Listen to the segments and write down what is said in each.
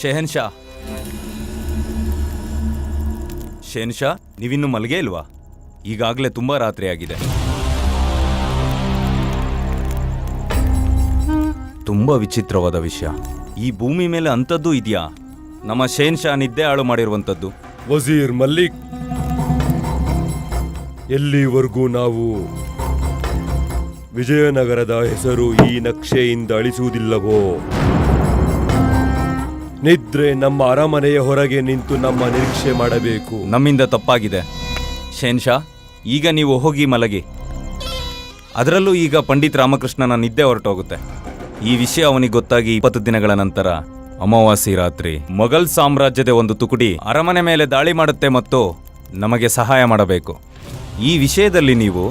ಶೆಹನ್ಶಾ, ಶೆಹನ್ಶಾ, ನೀವಿನ್ನೂ ಮಲಗೇ ಇಲ್ವಾ? ಈಗಾಗಲೇ ತುಂಬಾ ರಾತ್ರಿ ಆಗಿದೆ. ತುಂಬಾ ವಿಚಿತ್ರವಾದ ವಿಷಯ. ಈ ಭೂಮಿ ಮೇಲೆ ಅಂಥದ್ದು ಇದೆಯಾ? ನಮ್ಮ ಶೆಹನ್ಶಾ ನಿದ್ದೆ ಹಾಳು ಮಾಡಿರುವಂಥದ್ದು. ವಜೀರ್ ಮಲ್ಲಿಕ್, ಎಲ್ಲಿವರೆಗೂ ನಾವು ವಿಜಯನಗರದ ಹೆಸರು ಈ ನಕ್ಷೆಯಿಂದ ಅಳಿಸುವುದಿಲ್ಲವೋ, ನಿದ್ರೆ ನಮ್ಮ ಅರಮನೆಯ ಹೊರಗೆ ನಿಂತು ನಮ್ಮ ನಿರೀಕ್ಷೆ ಮಾಡಬೇಕು. ನಮ್ಮಿಂದ ತಪ್ಪಾಗಿದೆ ಶೆಹನ್ಶಾ. ಈಗ ನೀವು ಹೋಗಿ ಮಲಗಿ. ಅದರಲ್ಲೂ ಈಗ ಪಂಡಿತ್ ರಾಮಕೃಷ್ಣನ ನಿದ್ದೆ ಹೊರಟೋಗುತ್ತೆ. ಈ ವಿಷಯ ಅವನಿಗೆ ಗೊತ್ತಾಗಿ 20 ದಿನಗಳ ನಂತರ ಅಮಾವಾಸ್ಯೆ ರಾತ್ರಿ ಮೊಘಲ್ ಸಾಮ್ರಾಜ್ಯದ ಒಂದು ತುಕಡಿ ಅರಮನೆ ಮೇಲೆ ದಾಳಿ ಮಾಡುತ್ತೆ ಮತ್ತು ನಮಗೆ ಸಹಾಯ ಮಾಡಬೇಕು. ಈ ವಿಷಯದಲ್ಲಿ ನೀವು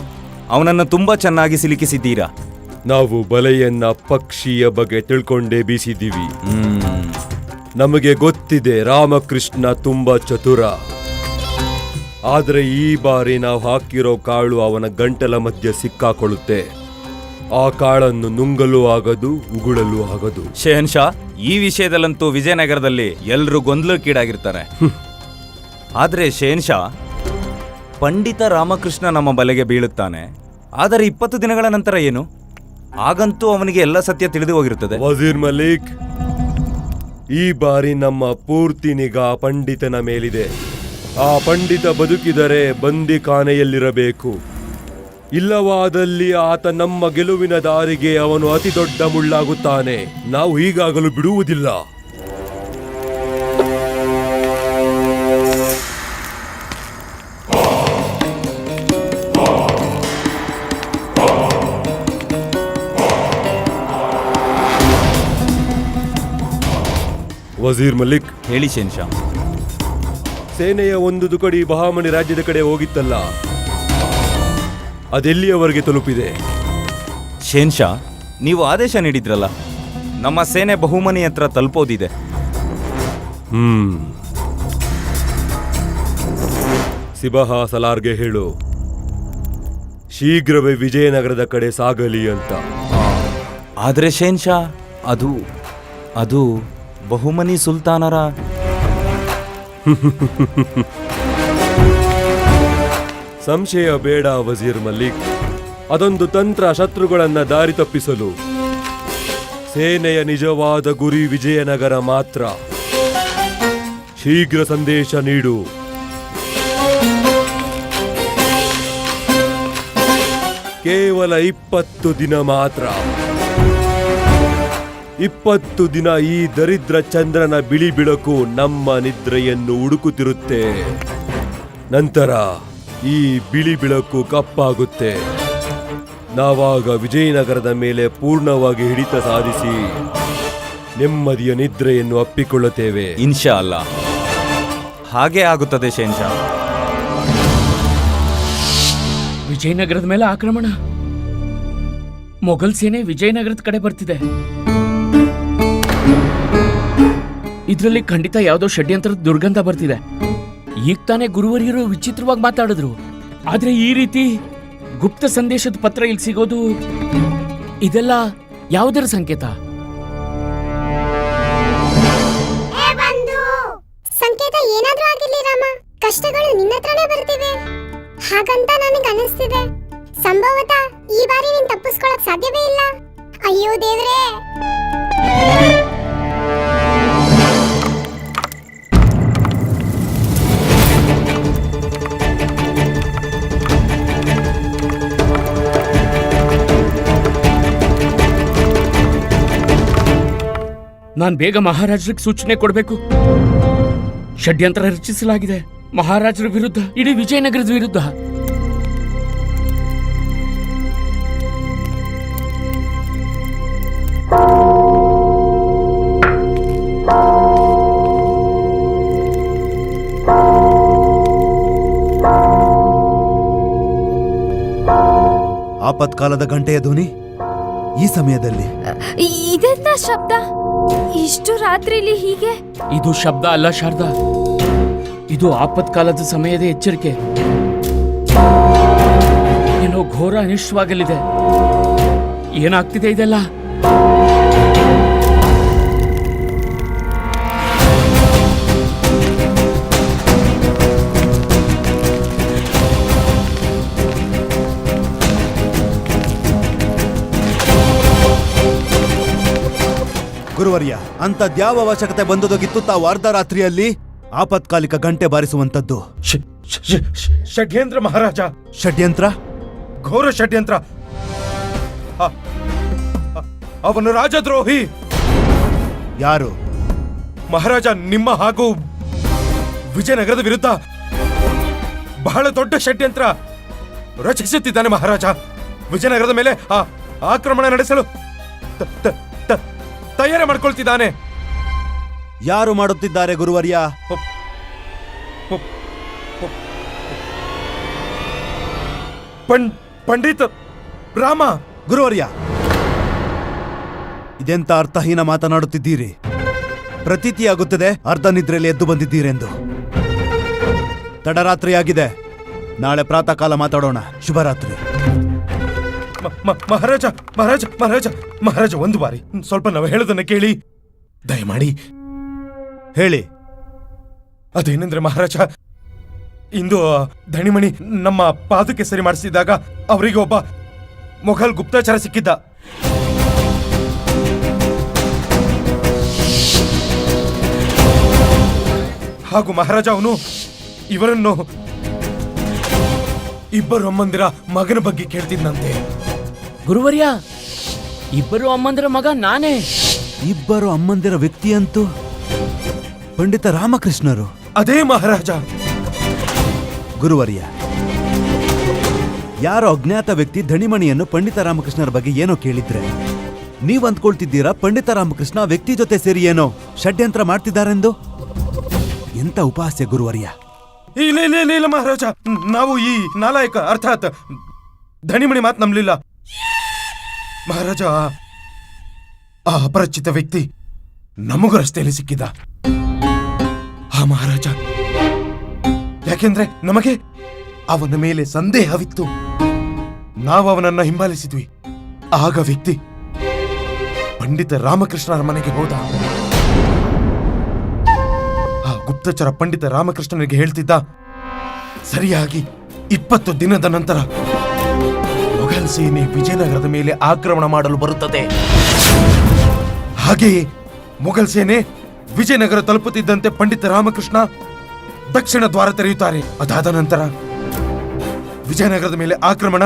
ಅವನನ್ನು ತುಂಬಾ ಚೆನ್ನಾಗಿ ಸಿಲುಕಿಸಿದ್ದೀರಾ. ನಾವು ಬಲೆಯನ್ನ ಪಕ್ಷಿಯ ಬಗ್ಗೆ ತಿಳ್ಕೊಂಡೇ ಬೀಸಿದ್ದೀವಿ. ನಮಗೆ ಗೊತ್ತಿದೆ ರಾಮಕೃಷ್ಣ ತುಂಬಾ ಚತುರ. ಆದರೆ ಈ ಬಾರಿ ನಾವು ಹಾಕಿರೋ ಕಾಳು ಅವನ ಗಂಟಲ ಮಧ್ಯೆ ಸಿಕ್ಕಾಕೊಳ್ಳುತ್ತೆ. ಆ ಕಾಳನ್ನು ನುಂಗಲು ಆಗದು, ಉಗುಳಲು ಆಗದು. ಶೆಹನ್ಶಾ, ಈ ವಿಷಯದಲ್ಲಂತೂ ವಿಜಯನಗರದಲ್ಲಿ ಎಲ್ಲರೂ ಗೊಂದಲಕ್ಕೀಡಾಗಿರ್ತಾರೆ. ಆದರೆ ಶೆಹನ್ಶಾ, ಪಂಡಿತ ರಾಮಕೃಷ್ಣ ನಮ್ಮ ಬಲೆಗೆ ಬೀಳುತ್ತಾನೆ. ಆದರೆ 20 ದಿನಗಳ ನಂತರ ಏನು? ಆಗಂತೂ ಅವನಿಗೆ ಎಲ್ಲ ಸತ್ಯ ತಿಳಿದು ಹೋಗಿರುತ್ತದೆ. ವಜೀರ್ ಮಲಿಕ್, ಈ ಬಾರಿ ನಮ್ಮ ಪೂರ್ತಿ ನಿಗಾ ಪಂಡಿತನ ಮೇಲಿದೆ. ಆ ಪಂಡಿತ ಬದುಕಿದರೆ ಬಂದಿಖಾನೆಯಲ್ಲಿರಬೇಕು. ಇಲ್ಲವಾದಲ್ಲಿ ಆತ ನಮ್ಮ ಗೆಲುವಿನ ದಾರಿಗೆ ಅವನು ಅತಿ ದೊಡ್ಡ ಮುಳ್ಳಾಗುತ್ತಾನೆ. ನಾವು ಹೀಗಾಗಲು ಬಿಡುವುದಿಲ್ಲ. ವಜೀರ್ ಮಲಿಕ್, ಹೇಳಿ ಶೆಹನ್ಶಾ. ಸೇನೆಯ ಒಂದು ತುಕಡಿ ಬಹಾಮನಿ ರಾಜ್ಯದ ಕಡೆ ಹೋಗಿತ್ತಲ್ಲ, ಅದೆಲ್ಲಿಯವರೆಗೆ ತಲುಪಿದೆ? ಶೆಹನ್ಶಾ, ನೀವು ಆದೇಶ ನೀಡಿದ್ರಲ್ಲ, ನಮ್ಮ ಸೇನೆ ಬಹುಮನಿ ಹತ್ರ ತಲುಪೋದಿದೆ. ಸಿಬಹಾ ಸಲಾರ್ಗೆ ಹೇಳು, ಶೀಘ್ರವೇ ವಿಜಯನಗರದ ಕಡೆ ಸಾಗಲಿ ಅಂತ. ಆದರೆ ಶೆಹನ್ಶಾ, ಅದು ಬಹುಮನಿ ಸುಲ್ತಾನರ ಸಂಶಯ ಬೇಡ ವಜೀರ್ ಮಲ್ಲಿಕ್. ಅದೊಂದು ತಂತ್ರ ಶತ್ರುಗಳನ್ನ ದಾರಿ ತಪ್ಪಿಸಲು. ಸೇನೆಯ ನಿಜವಾದ ಗುರಿ ವಿಜಯನಗರ ಮಾತ್ರ. ಶೀಘ್ರ ಸಂದೇಶ ನೀಡು. ಕೇವಲ 20 ದಿನ ಮಾತ್ರ. 20 ದಿನ ಈ ದರಿದ್ರ ಚಂದ್ರನ ಬಿಳಿ ಬೆಳಕು ನಮ್ಮ ನಿದ್ರೆಯನ್ನು ಹುಡುಕುತ್ತಿರುತ್ತೆ. ನಂತರ ಈ ಬಿಳಿ ಬೆಳಕು ಕಪ್ಪಾಗುತ್ತೆ. ನಾವಾಗ ವಿಜಯನಗರದ ಮೇಲೆ ಪೂರ್ಣವಾಗಿ ಹಿಡಿತ ಸಾಧಿಸಿ ನೆಮ್ಮದಿಯ ನಿದ್ರೆಯನ್ನು ಅಪ್ಪಿಕೊಳ್ಳುತ್ತೇವೆ. ಇನ್ಶಾ ಅಲ್ಲಾ, ಹಾಗೆ ಆಗುತ್ತದೆ ಶೆಹನ್ಶಾ. ವಿಜಯನಗರದ ಮೇಲೆ ಆಕ್ರಮಣ. ಮೊಘಲ್ ಸೇನೆ ವಿಜಯನಗರದ ಕಡೆ ಬರ್ತಿದೆ. ಇದರಲ್ಲಿ ಖಂಡಿತ ಯಾವುದೋ ಷಡ್ಯಂತ್ರದ ದುರ್ಗಂಧ ಬರ್ತಿದೆ. ಈಗ ತಾನೇ ಗುರುವರಿಯರು ವಿಚಿತ್ರವಾಗಿ ಮಾತಾಡಿದ್ರು. ಆದ್ರೆ ಈ ರೀತಿ ಗುಪ್ತ ಸಂದೇಶದ ಪತ್ರ ಇಲ್ಲಿ ಸಿಗೋದು, ಇದೆಲ್ಲ ಯಾವುದರ ಸಂಕೇತ? ಸಂಕೇತ ಏನಾದ್ರೂ ಆಗಿರ್ಲಿ ರಾಮ, ಕಷ್ಟಗಳು ನಿನ್ನ ಹತ್ರನೇ ಬರ್ತಿವೆ ಹಾಗಂತ ನನಗೆ ಅನಿಸ್ತಿದೆ. ಸಂಭವತಃ ಈ ಬಾರಿ ನೀನ್ ತಪ್ಪಿಸ್ಕೊಳಕ್ ಸಾಧ್ಯವೇ ಇಲ್ಲ. ಅಯ್ಯೋ ದೇವ್ರೇ. ನಾನ್ ಬೇಗ ಮಹಾರಾಜರಿಗೆ ಸೂಚನೆ ಕೊಡಬೇಕು. ಷಡ್ಯಂತ್ರ ರಚಿಸಲಾಗಿದೆ ಮಹಾರಾಜರ ವಿರುದ್ಧ, ಇಡೀ ವಿಜಯನಗರದ ವಿರುದ್ಧ. ಆಪತ್ಕಾಲದ ಗಂಟೆಯ ಧ್ವನಿ ಈ ಸಮಯದಲ್ಲಿ. ಇದೆಂತ ಶಬ್ದ ಇಷ್ಟು ರಾತ್ರಿಲಿ ಹೀಗೆ? ಇದು ಶಬ್ದ ಅಲ್ಲ ಶಾರದಾ, ಇದು ಆಪತ್ಕಾಲದ ಸಮಯದ ಎಚ್ಚರಿಕೆ. ಏನೋ ಘೋರ ಅನಿಷ್ಟವಾಗಲಿದೆ. ಏನಾಗ್ತಿದೆ ಇದೆಲ್ಲ? ಗುರುವರ್ಯ, ಅಂಥದ್ಯಾವ ಅವಶ್ಯಕತೆ ಬಂದದೋಗಿತ್ತು ತಾವು ಅರ್ಧರಾತ್ರಿಯಲ್ಲಿ ಆಪತ್ಕಾಲಿಕ ಗಂಟೆ ಬಾರಿಸುವಂತದ್ದು? ಷಡ್ಯಂತ್ರ ಮಹಾರಾಜ, ಷಡ್ಯಂತ್ರ? ಘೋರ ಷಡ್ಯಂತ್ರ. ಅವನು ರಾಜದ್ರೋಹಿ. ಯಾರು? ಮಹಾರಾಜ, ನಿಮ್ಮ ಹಾಗೂ ವಿಜಯನಗರದ ವಿರುದ್ಧ ಬಹಳ ದೊಡ್ಡ ಷಡ್ಯಂತ್ರ ರಚಿಸುತ್ತಿದ್ದಾನೆ ಮಹಾರಾಜ. ವಿಜಯನಗರದ ಮೇಲೆ ಆಕ್ರಮಣ ನಡೆಸಲು ತಯಾರಿ ಮಾಡ್ಕೊಳ್ತಿದ್ದಾನೆ. ಯಾರು ಮಾಡುತ್ತಿದ್ದಾರೆ ಗುರುವರ್ಯ? ಪಂಡಿತ ರಾಮ. ಗುರುವರ್ಯ, ಇದೆಂತ ಅರ್ಥಹೀನ ಮಾತನಾಡುತ್ತಿದ್ದೀರಿ? ಪ್ರತೀತಿಯಾಗುತ್ತದೆ ಅರ್ಧ ನಿದ್ರೆಯಲ್ಲಿ ಎದ್ದು ಬಂದಿದ್ದೀರೆಂದು. ತಡರಾತ್ರಿಯಾಗಿದೆ, ನಾಳೆ ಪ್ರಾತಃ ಕಾಲ ಮಾತಾಡೋಣ. ಶುಭರಾತ್ರಿ. ಮಹಾರಾಜ ಮಹಾರಾಜ ಮಹಾರಾಜ ಮಹಾರಾಜ, ಒಂದು ಬಾರಿ ಸ್ವಲ್ಪ ನಾವು ಹೇಳೋದನ್ನ ಕೇಳಿ ದಯಮಾಡಿ. ಹೇಳಿ. ಅದೇನೆಂದ್ರೆ ಮಹಾರಾಜ, ಇಂದು ಧಣಿಮಣಿ ನಮ್ಮ ಪಾದಕ್ಕೆ ಸರಿ ಮಾಡಿಸಿದಾಗ ಅವರಿಗೆ ಒಬ್ಬ ಮೊಘಲ್ ಗುಪ್ತಚರ ಸಿಕ್ಕಿದ್ದ. ಹಾಗೂ ಮಹಾರಾಜ ಅವನು ಇವರನ್ನು ಇಬ್ಬರು ಅಮ್ಮಂದಿರ ಮಗನ ಬಗ್ಗೆ ಕೇಳ್ತಿದ್ದಂತೆ. ಗುರುವರ್ಯ, ಇಬ್ಬರು ಅಮ್ಮಂದ್ರ ಮಗ ನಾನೇ. ಇಬ್ಬರು ಅಮ್ಮಂದಿರ ವ್ಯಕ್ತಿಯಂತೂ ಪಂಡಿತ ರಾಮಕೃಷ್ಣರು. ಅದೇ ಮಹಾರಾಜ. ಗುರುವರ್ಯ, ಯಾರೋ ಅಜ್ಞಾತ ವ್ಯಕ್ತಿ ಧಣಿಮಣಿಯನ್ನು ಪಂಡಿತ ರಾಮಕೃಷ್ಣರ ಬಗ್ಗೆ ಏನೋ ಕೇಳಿದ್ರೆ ನೀವ್ ಅಂದ್ಕೊಳ್ತಿದ್ದೀರಾ ಪಂಡಿತ ರಾಮಕೃಷ್ಣ ಆ ವ್ಯಕ್ತಿ ಜೊತೆ ಸೇರಿ ಏನೋ ಷಡ್ಯಂತ್ರ ಮಾಡ್ತಿದ್ದಾರೆಂದು? ಎಂತ ಉಪಹಾಸ್ಯ ಗುರುವರ್ಯ. ಇಲ್ಲ ಇಲ್ಲ ಇಲ್ಲ ಇಲ್ಲ ಮಹಾರಾಜ, ನಾವು ಈ ನಾಲಾಯಕ ಅರ್ಥಾತ್ ಧಣಿಮಣಿ ಮಾತು ನಂಬಲಿಲ್ಲ ಮಹಾರಾಜ. ಆ ಅಪರಿಚಿತ ವ್ಯಕ್ತಿ ನಮಗೂ ರಸ್ತೆಯಲ್ಲಿ ಸಿಕ್ಕಿದ. ಮಹಾರಾಜ, ಯಾಕೆಂದ್ರೆ ನಮಗೆ ಅವನ ಮೇಲೆ ಸಂದೇಹವಿತ್ತು. ನಾವು ಅವನನ್ನ ಹಿಂಬಾಲಿಸಿದ್ವಿ. ಆಗ ವ್ಯಕ್ತಿ ಪಂಡಿತ ರಾಮಕೃಷ್ಣರ ಮನೆಗೆ ಹೋದ. ಆ ಗುಪ್ತಚರ ಪಂಡಿತ ರಾಮಕೃಷ್ಣನಿಗೆ ಹೇಳ್ತಿದ್ದ, ಸರಿಯಾಗಿ 20 ದಿನದ ನಂತರ ಮೊಘಲ್ ಸೇನೆ ವಿಜಯನಗರದ ಮೇಲೆ ಆಕ್ರಮಣ ಮಾಡಲು ಬರುತ್ತದೆ. ಹಾಗೆಯೇ ಮೊಘಲ್ ಸೇನೆ ವಿಜಯನಗರ ತಲುಪುತ್ತಿದ್ದಂತೆ ಪಂಡಿತ ರಾಮಕೃಷ್ಣ ದಕ್ಷಿಣ ದ್ವಾರ ತೆರೆಯುತ್ತಾರೆ. ಅದಾದ ನಂತರ ವಿಜಯನಗರದ ಮೇಲೆ ಆಕ್ರಮಣ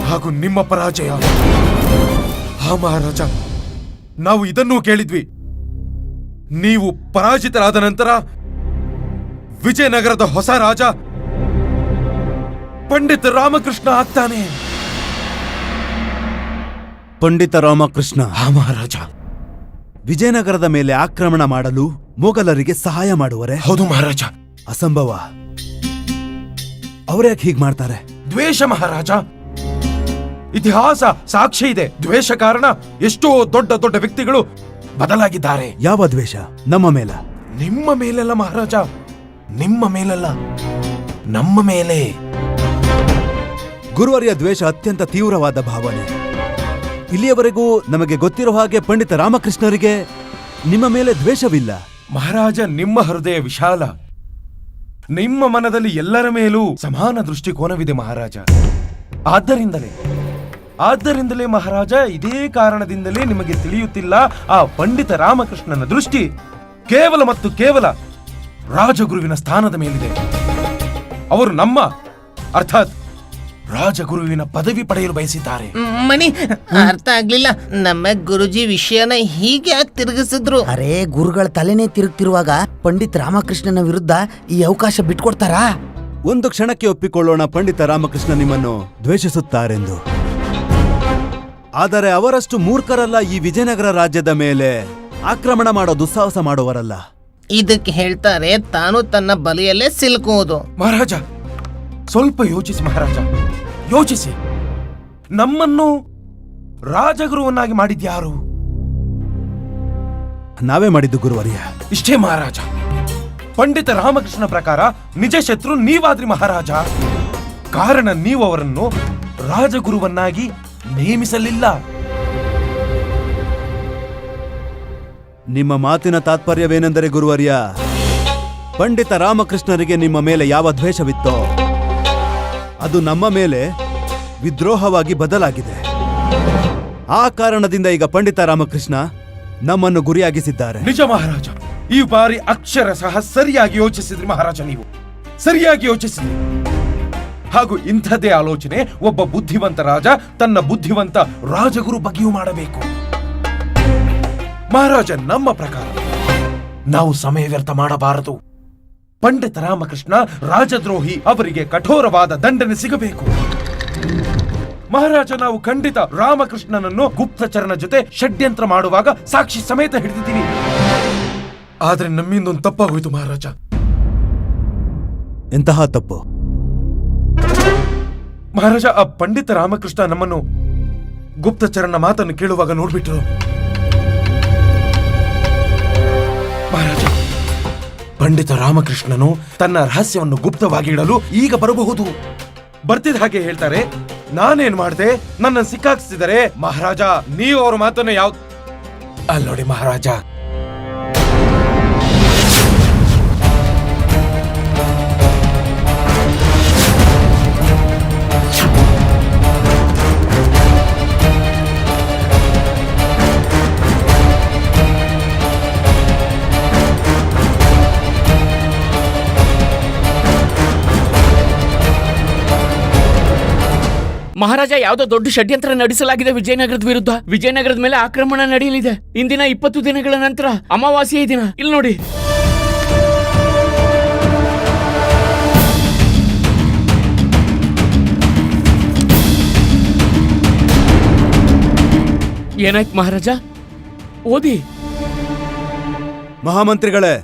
ಹಾಗೂ ನಿಮ್ಮ ಪರಾಜಯ. ಮಹಾರಾಜ, ನಾವು ಇದನ್ನೂ ಕೇಳಿದ್ವಿ. ನೀವು ಪರಾಜಿತರಾದ ನಂತರ ವಿಜಯನಗರದ ಹೊಸ ರಾಜ ಪಂಡಿತ ರಾಮಕೃಷ್ಣ ಆಗ್ತಾನೆ. ಪಂಡಿತ ರಾಮಕೃಷ್ಣ? ಮಹಾರಾಜ. ವಿಜಯನಗರದ ಮೇಲೆ ಆಕ್ರಮಣ ಮಾಡಲು ಮೊಘಲರಿಗೆ ಸಹಾಯ ಮಾಡುವರೆ? ಹೌದು ಮಹಾರಾಜ. ಅಸಂಭವ. ಅವ್ರ್ಯಾಕೆ ಹೀಗ್ ಮಾಡ್ತಾರೆ? ದ್ವೇಷ ಮಹಾರಾಜ. ಇತಿಹಾಸ ಸಾಕ್ಷಿ ಇದೆ. ದ್ವೇಷ ಕಾರಣ ಎಷ್ಟೋ ದೊಡ್ಡ ದೊಡ್ಡ ವ್ಯಕ್ತಿಗಳು ಬದಲಾಗಿದ್ದಾರೆ. ಯಾವ ದ್ವೇಷ? ನಮ್ಮ ಮೇಲ? ನಿಮ್ಮ ಮೇಲಲ್ಲ ಮಹಾರಾಜ, ನಿಮ್ಮ ಮೇಲಲ್ಲ, ನಮ್ಮ ಮೇಲೆ. ಗುರುವರ್ಯ, ದ್ವೇಷ ಅತ್ಯಂತ ತೀವ್ರವಾದ ಭಾವನೆ. ಇಲ್ಲಿಯವರೆಗೂ ನಮಗೆ ಗೊತ್ತಿರೋ ಹಾಗೆ ಪಂಡಿತ ರಾಮಕೃಷ್ಣರಿಗೆ ನಿಮ್ಮ ಮೇಲೆ ದ್ವೇಷವಿಲ್ಲ. ಮಹಾರಾಜ, ನಿಮ್ಮ ಹೃದಯ ವಿಶಾಲ. ನಿಮ್ಮ ಮನದಲ್ಲಿ ಎಲ್ಲರ ಮೇಲೂ ಸಮಾನ ದೃಷ್ಟಿಕೋನವಿದೆ ಮಹಾರಾಜ. ಆದ್ದರಿಂದಲೇ ಮಹಾರಾಜ, ಇದೇ ಕಾರಣದಿಂದಲೇ ನಿಮಗೆ ತಿಳಿಯುತ್ತಿಲ್ಲ ಆ ಪಂಡಿತ ರಾಮಕೃಷ್ಣನ ದೃಷ್ಟಿ ಕೇವಲ ಮತ್ತು ಕೇವಲ ರಾಜಗುರುವಿನ ಸ್ಥಾನದ ಮೇಲಿದೆ. ಅವರು ನಮ್ಮ ಅರ್ಥಾತ್ ರಾಜಗುರುವಿನ ಪದವಿ ಪಡೆಯಲು ಬಯಸಿದ್ದಾರೆ. ಮಣಿ, ಅರ್ಥ ಆಗ್ಲಿಲ್ಲ. ನಮ್ಮ ಗುರುಜಿ ವಿಷಯನ ಹೀಗೆ ಯಾಕೆ ತಿರುಗಿಸಿದ್ರು? ಅರೆ, ಗುರುಗಳ ತಲೆನೇ ತಿರುಗ್ತಿರುವಾಗ ಪಂಡಿತ್ ರಾಮಕೃಷ್ಣನ ವಿರುದ್ಧ ಈ ಅವಕಾಶ ಬಿಟ್ಕೊಡ್ತಾರಾ? ಒಂದು ಕ್ಷಣಕ್ಕೆ ಒಪ್ಪಿಕೊಳ್ಳೋಣ ಪಂಡಿತ ರಾಮಕೃಷ್ಣ ನಿಮ್ಮನ್ನು ದ್ವೇಷಿಸುತ್ತಾರೆಂದು. ಆದರೆ ಅವರಷ್ಟು ಮೂರ್ಖರಲ್ಲ ಈ ವಿಜಯನಗರ ರಾಜ್ಯದ ಮೇಲೆ ಆಕ್ರಮಣ ಮಾಡೋ ದುಸ್ಸಾಹಸ ಮಾಡುವರಲ್ಲ. ಇದಕ್ಕೆ ಹೇಳ್ತಾರೆ ತಾನು ತನ್ನ ಬಲಿಯಲ್ಲೇ ಸಿಲುಕುವುದು. ಮಹಾರಾಜ, ಸ್ವಲ್ಪ ಯೋಚಿಸಿ ಮಹಾರಾಜ, ಯೋಚಿಸಿ. ನಮ್ಮನ್ನು ರಾಜಗುರುವನ್ನಾಗಿ ಮಾಡಿದ್ಯಾರು? ನಾವೇ ಮಾಡಿದ್ದು ಗುರುವರ್ಯ. ಇಷ್ಟೇ ಮಹಾರಾಜ. ಪಂಡಿತ ರಾಮಕೃಷ್ಣ ಪ್ರಕಾರ ನಿಜ ಶತ್ರು ನೀವಾದ್ರಿ ಮಹಾರಾಜ. ಕಾರಣ ನೀವು ಅವರನ್ನು ರಾಜಗುರುವನ್ನಾಗಿ ನೇಮಿಸಲಿಲ್ಲ. ನಿಮ್ಮ ಮಾತಿನ ತಾತ್ಪರ್ಯವೇನೆಂದರೆ ಗುರುವರ್ಯ, ಪಂಡಿತ ರಾಮಕೃಷ್ಣರಿಗೆ ನಿಮ್ಮ ಮೇಲೆ ಯಾವ ದ್ವೇಷವಿತ್ತೋ ಅದು ನಮ್ಮ ಮೇಲೆ ವಿದ್ರೋಹವಾಗಿ ಬದಲಾಗಿದೆ. ಆ ಕಾರಣದಿಂದ ಈಗ ಪಂಡಿತ ರಾಮಕೃಷ್ಣ ನಮ್ಮನ್ನು ಗುರಿಯಾಗಿಸಿದ್ದಾರೆ. ನಿಜ ಮಹಾರಾಜ, ಈ ಬಾರಿ ಅಕ್ಷರ ಸಹ ಸರಿಯಾಗಿ ಯೋಚಿಸಿದ್ರಿ ಮಹಾರಾಜ. ನೀವು ಸರಿಯಾಗಿ ಯೋಚಿಸಿದ್ರಿ. ಹಾಗೂ ಇಂಥದ್ದೇ ಆಲೋಚನೆ ಒಬ್ಬ ಬುದ್ಧಿವಂತ ರಾಜ ತನ್ನ ಬುದ್ಧಿವಂತ ರಾಜಗುರು ಬಗ್ಗೆಯೂ ಮಾಡಬೇಕು. ಮಹಾರಾಜ, ನಮ್ಮ ಪ್ರಕಾರ ನಾವು ಸಮಯ ವ್ಯರ್ಥ ಮಾಡಬಾರದು. ಪಂಡಿತ ರಾಮಕೃಷ್ಣ ರಾಜದ್ರೋಹಿ, ಅವರಿಗೆ ಕಠೋರವಾದ ದಂಡನೆ ಸಿಗಬೇಕು. ಮಹಾರಾಜ, ನಾವು ಖಂಡಿತ ರಾಮಕೃಷ್ಣನನ್ನು ಗುಪ್ತಚರನ ಜೊತೆ ಷಡ್ಯಂತ್ರ ಮಾಡುವಾಗ ಸಾಕ್ಷಿ ಸಮೇತ ಹಿಡಿದಿದ್ದೀವಿ. ಆದ್ರೆ ನಮ್ಮಿಂದೊಂದು ತಪ್ಪಾಗೋಯ್ತು ಮಹಾರಾಜ. ಎಂತಹ ತಪ್ಪು? ಮಹಾರಾಜ, ಆ ಪಂಡಿತ ರಾಮಕೃಷ್ಣ ನಮ್ಮನ್ನು ಗುಪ್ತಚರನ ಮಾತನ್ನು ಕೇಳುವಾಗ ನೋಡ್ಬಿಟ್ರು. ಮಹಾರಾಜ, ಪಂಡಿತ ರಾಮಕೃಷ್ಣನು ತನ್ನ ರಹಸ್ಯವನ್ನು ಗುಪ್ತವಾಗಿ ಇಡಲು ಈಗ ಬರಬಹುದು. ಬರ್ತಿದ ಹಾಗೆ ಹೇಳ್ತಾರೆ, ನಾನೇನ್ ಮಾಡ್ದೆ, ನನ್ನ ಸಿಕ್ಕಾಕ್ಸಿದರೆ ಮಹಾರಾಜ, ನೀವು ಅವ್ರ ಮಾತನ್ನು ಅಲ್ಲಿ ನೋಡಿ ಮಹಾರಾಜ, ಮಹಾರಾಜ, ಯಾವುದೋ ದೊಡ್ಡ ಷಡ್ಯಂತ್ರ ನಡೆಸಲಾಗಿದೆ ವಿಜಯನಗರದ ವಿರುದ್ಧ. ವಿಜಯನಗರದ ಮೇಲೆ ಆಕ್ರಮಣ ನಡೆಯಲಿದೆ. ಇಂದಿನ 20 ದಿನಗಳ ನಂತರ ಅಮಾವಾಸ್ಯೆ ದಿನ. ಇಲ್ಲಿ ನೋಡಿ. ಏನಾಯ್ತು ಮಹಾರಾಜ? ಓದಿ. ಮಹಾಮಂತ್ರಿಗಳೇ,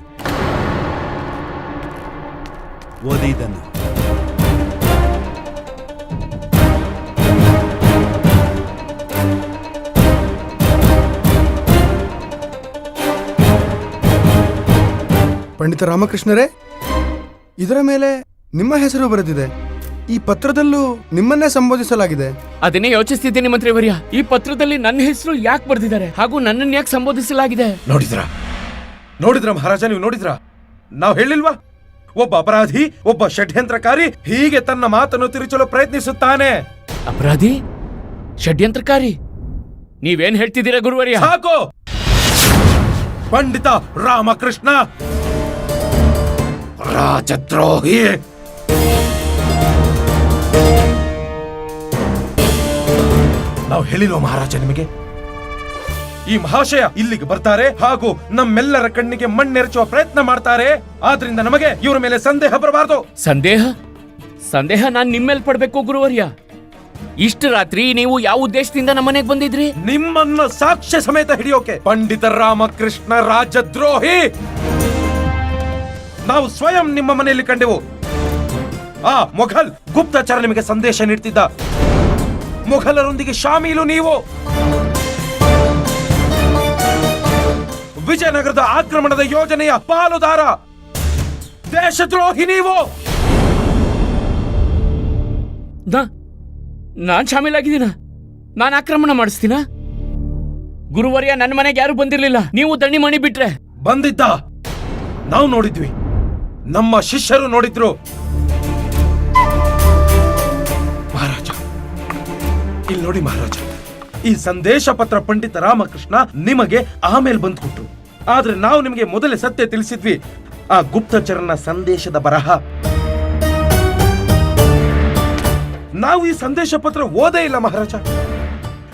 ಓದಿ ಇದನ್ನು. ಪಂಡಿತ ರಾಮಕೃಷ್ಣರೇ, ಇದರ ಮೇಲೆ ನಿಮ್ಮ ಹೆಸರು ಬರೆದಿದೆ. ಈ ಪತ್ರದಲ್ಲೂ ನಿಮ್ಮನ್ನೇ ಸಂಬೋಧಿಸಲಾಗಿದೆ. ಅದನ್ನೇ ಯೋಚಿಸ್ತಿದ್ದೀನಿ ಮಂತ್ರಿವರ್ಯ. ಈ ಪತ್ರದಲ್ಲಿ ನನ್ನ ಹೆಸರು ಯಾಕೆ ಬರೆದಿದ್ದಾರೆ ಹಾಗೂ ನನ್ನನ್ನು ಯಾಕೆ ಸಂಬೋಧಿಸಲಾಗಿದೆ? ನೋಡಿದ್ರ ಮಹಾರಾಜ, ನೀವು ನೋಡಿದ್ರ? ನಾವು ಹೇಳಿಲ್ವಾ, ಒಬ್ಬ ಅಪರಾಧಿ, ಒಬ್ಬ ಷಡ್ಯಂತ್ರಕಾರಿ ಹೀಗೆ ತನ್ನ ಮಾತನ್ನು ತಿರುಚಲು ಪ್ರಯತ್ನಿಸುತ್ತಾನೆ. ಅಪರಾಧಿ, ಷಡ್ಯಂತ್ರಕಾರಿ, ನೀವೇನ್ ಹೇಳ್ತಿದ್ದೀರಾ ಗುರುವರ್ಯ? ಸಾಕು. ಪಂಡಿತ ರಾಮಕೃಷ್ಣ ರಾಜದ್ರೋಹಿ. ನಾವು ಹೇಳಿಲ್ವ ಮಹಾರಾಜ ನಿಮಗೆ, ಈ ಮಹಾಶಯ ಇಲ್ಲಿಗೆ ಬರ್ತಾರೆ ಹಾಗೂ ನಮ್ಮೆಲ್ಲರ ಕಣ್ಣಿಗೆ ಮಣ್ಣೆರಚುವ ಪ್ರಯತ್ನ ಮಾಡ್ತಾರೆ. ಆದ್ರಿಂದ ನಮಗೆ ಇವರ ಮೇಲೆ ಸಂದೇಹ ಬರಬಾರದು. ಸಂದೇಹ ನಾನ್ ನಿಮ್ಮೇಲೆ ಪಡ್ಬೇಕು ಗುರುವರ್ಯ. ಇಷ್ಟು ರಾತ್ರಿ ನೀವು ಯಾವ ಉದ್ದೇಶದಿಂದ ನಮ್ಮನೆಗೆ ಬಂದಿದ್ರಿ? ನಿಮ್ಮನ್ನ ಸಾಕ್ಷ್ಯ ಸಮೇತ ಹಿಡಿಯೋಕೆ. ಪಂಡಿತ ರಾಮಕೃಷ್ಣ ರಾಜದ್ರೋಹಿ. ನಾವು ಸ್ವಯಂ ನಿಮ್ಮ ಮನೆಯಲ್ಲಿ ಕಂಡೆವು. ಆ ಮೊಘಲ್ ಗುಪ್ತಚರ ನಿಮಗೆ ಸಂದೇಶ ನೀಡ್ತಿದ್ದ. ಮೊಘಲರೊಂದಿಗೆ ಶಾಮೀಲು ನೀವು. ವಿಜಯನಗರದ ಆಕ್ರಮಣದ ಯೋಜನೆಯ ಪಾಲುದಾರ. ದೇಶದ್ರೋಹಿ ನೀವು. ನಾನ್ ಶಾಮೀಲಾಗಿದ್ದೀನ? ನಾನ್ ಆಕ್ರಮಣ ಮಾಡಿಸ್ತೀನ? ಗುರುವರ್ಯ, ನನ್ನ ಮನೆಗೆ ಯಾರು ಬಂದಿರ್ಲಿಲ್ಲ. ನೀವು ದಣ್ಣಿ ಮಣಿ ಬಿಟ್ರೆ ಬಂದಿದ್ದ ನಾವು ನೋಡಿದ್ವಿ, ನಮ್ಮ ಶಿಷ್ಯರು ನೋಡಿದ್ರು. ಮಹಾರಾಜ, ಇಲ್ಲಿ ನೋಡಿ ಮಹಾರಾಜ, ಈ ಸಂದೇಶ ಪತ್ರ ಪಂಡಿತ ರಾಮಕೃಷ್ಣ ನಿಮಗೆ ಆಮೇಲೆ ಬಂದು ಕೊಟ್ರು. ಆದ್ರೆ ನಾವು ನಿಮಗೆ ಮೊದಲೇ ಸತ್ಯ ತಿಳಿಸಿದ್ವಿ. ಆ ಗುಪ್ತಚರನ ಸಂದೇಶದ ಬರಹ ನಾವು ಈ ಸಂದೇಶ ಪತ್ರ ಓದೇ ಇಲ್ಲ ಮಹಾರಾಜ.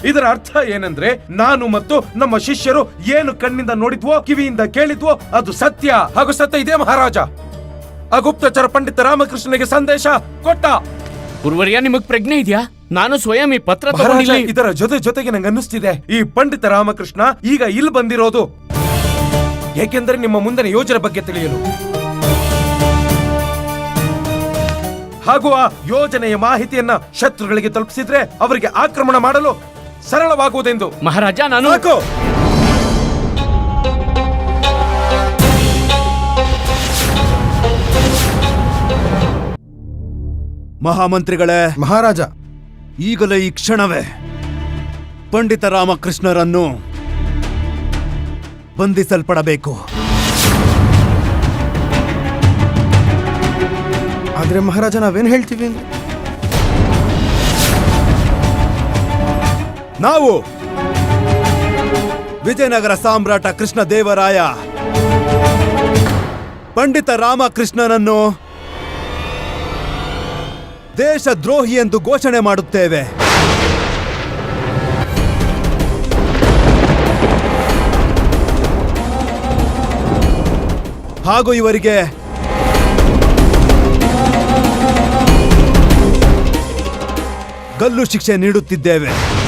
ಇದರ ಅರ್ಥ ಏನಂದ್ರೆ, ನಾನು ಮತ್ತು ನಮ್ಮ ಶಿಷ್ಯರು ಏನು ಕಣ್ಣಿಂದ ನೋಡಿದ್ವೋ, ಕಿವಿಯಿಂದ ಕೇಳಿದ್ವೋ ಅದು ಸತ್ಯ. ಹಾಗೂ ಸತ್ಯ ಇದೆ ಮಹಾರಾಜ. ಆ ಗುಪ್ತಚರ ಪಂಡಿತ ರಾಮಕೃಷ್ಣನಿಗೆ ಸಂದೇಶ ಕೊಟ್ಟ. ಗುರುವರ್ಯ, ನಿಮಗ್ ಪ್ರಜ್ಞೆ ಇದೆಯಾ? ನಾನು ಸ್ವಯಂ ಈ ಪತ್ರ ಮಹಾರಾಜ, ಇದರ ಜೊತೆಗೆ ನಂಗೆ ಅನ್ನಿಸ್ತಿದೆ, ಈ ಪಂಡಿತ ರಾಮಕೃಷ್ಣ ಈಗ ಇಲ್ಲಿ ಬಂದಿರೋದು ಏಕೆಂದರೆ ನಿಮ್ಮ ಮುಂದಿನ ಯೋಜನೆ ಬಗ್ಗೆ ತಿಳಿಯಲು ಹಾಗೂ ಆ ಯೋಜನೆಯ ಮಾಹಿತಿಯನ್ನ ಶತ್ರುಗಳಿಗೆ ತಲುಪಿಸಿದ್ರೆ ಅವರಿಗೆ ಆಕ್ರಮಣ ಮಾಡಲು ಸರಳವಾಗುವುದೆಂದು. ಮಹಾರಾಜ, ನಾನು ಮಹಾಮಂತ್ರಿಗಳೇ, ಮಹಾರಾಜ, ಈಗಲೇ ಈ ಕ್ಷಣವೇ ಪಂಡಿತ ರಾಮಕೃಷ್ಣರನ್ನು ಬಂಧಿಸಲ್ಪಡಬೇಕು. ಆದ್ರೆ ಮಹಾರಾಜ, ನಾವೇನ್ ಹೇಳ್ತೀವಿ? ನಾವು ವಿಜಯನಗರ ಸಾಮ್ರಾಟ ಕೃಷ್ಣದೇವರಾಯ ಪಂಡಿತ ರಾಮಕೃಷ್ಣನನ್ನು ದೇಶದ್ರೋಹಿ ಎಂದು ಘೋಷಣೆ ಮಾಡುತ್ತೇವೆ. ಹಾಗೂ ಇವರಿಗೆ ಗಲ್ಲು ಶಿಕ್ಷೆ ನೀಡುತ್ತಿದ್ದೇವೆ.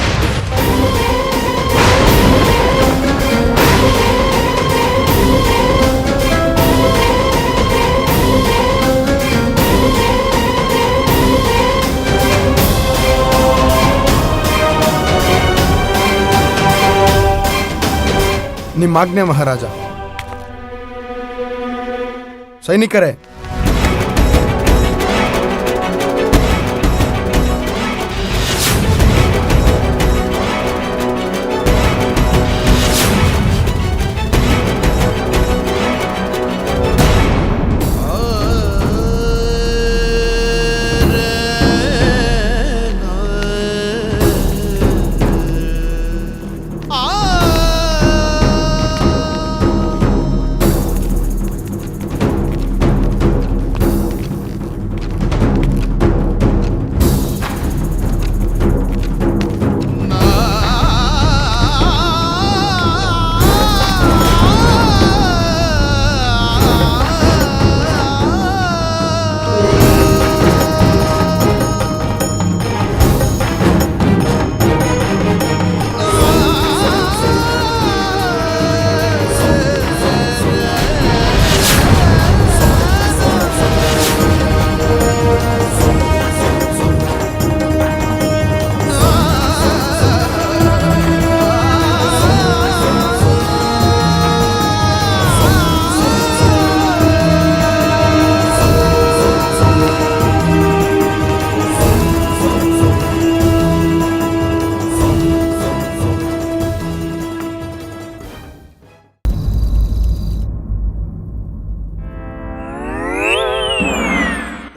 ನಿಮ್ಮಾಜ್ಞೆ ಮಹಾರಾಜ. ಸೈನಿಕರೇ,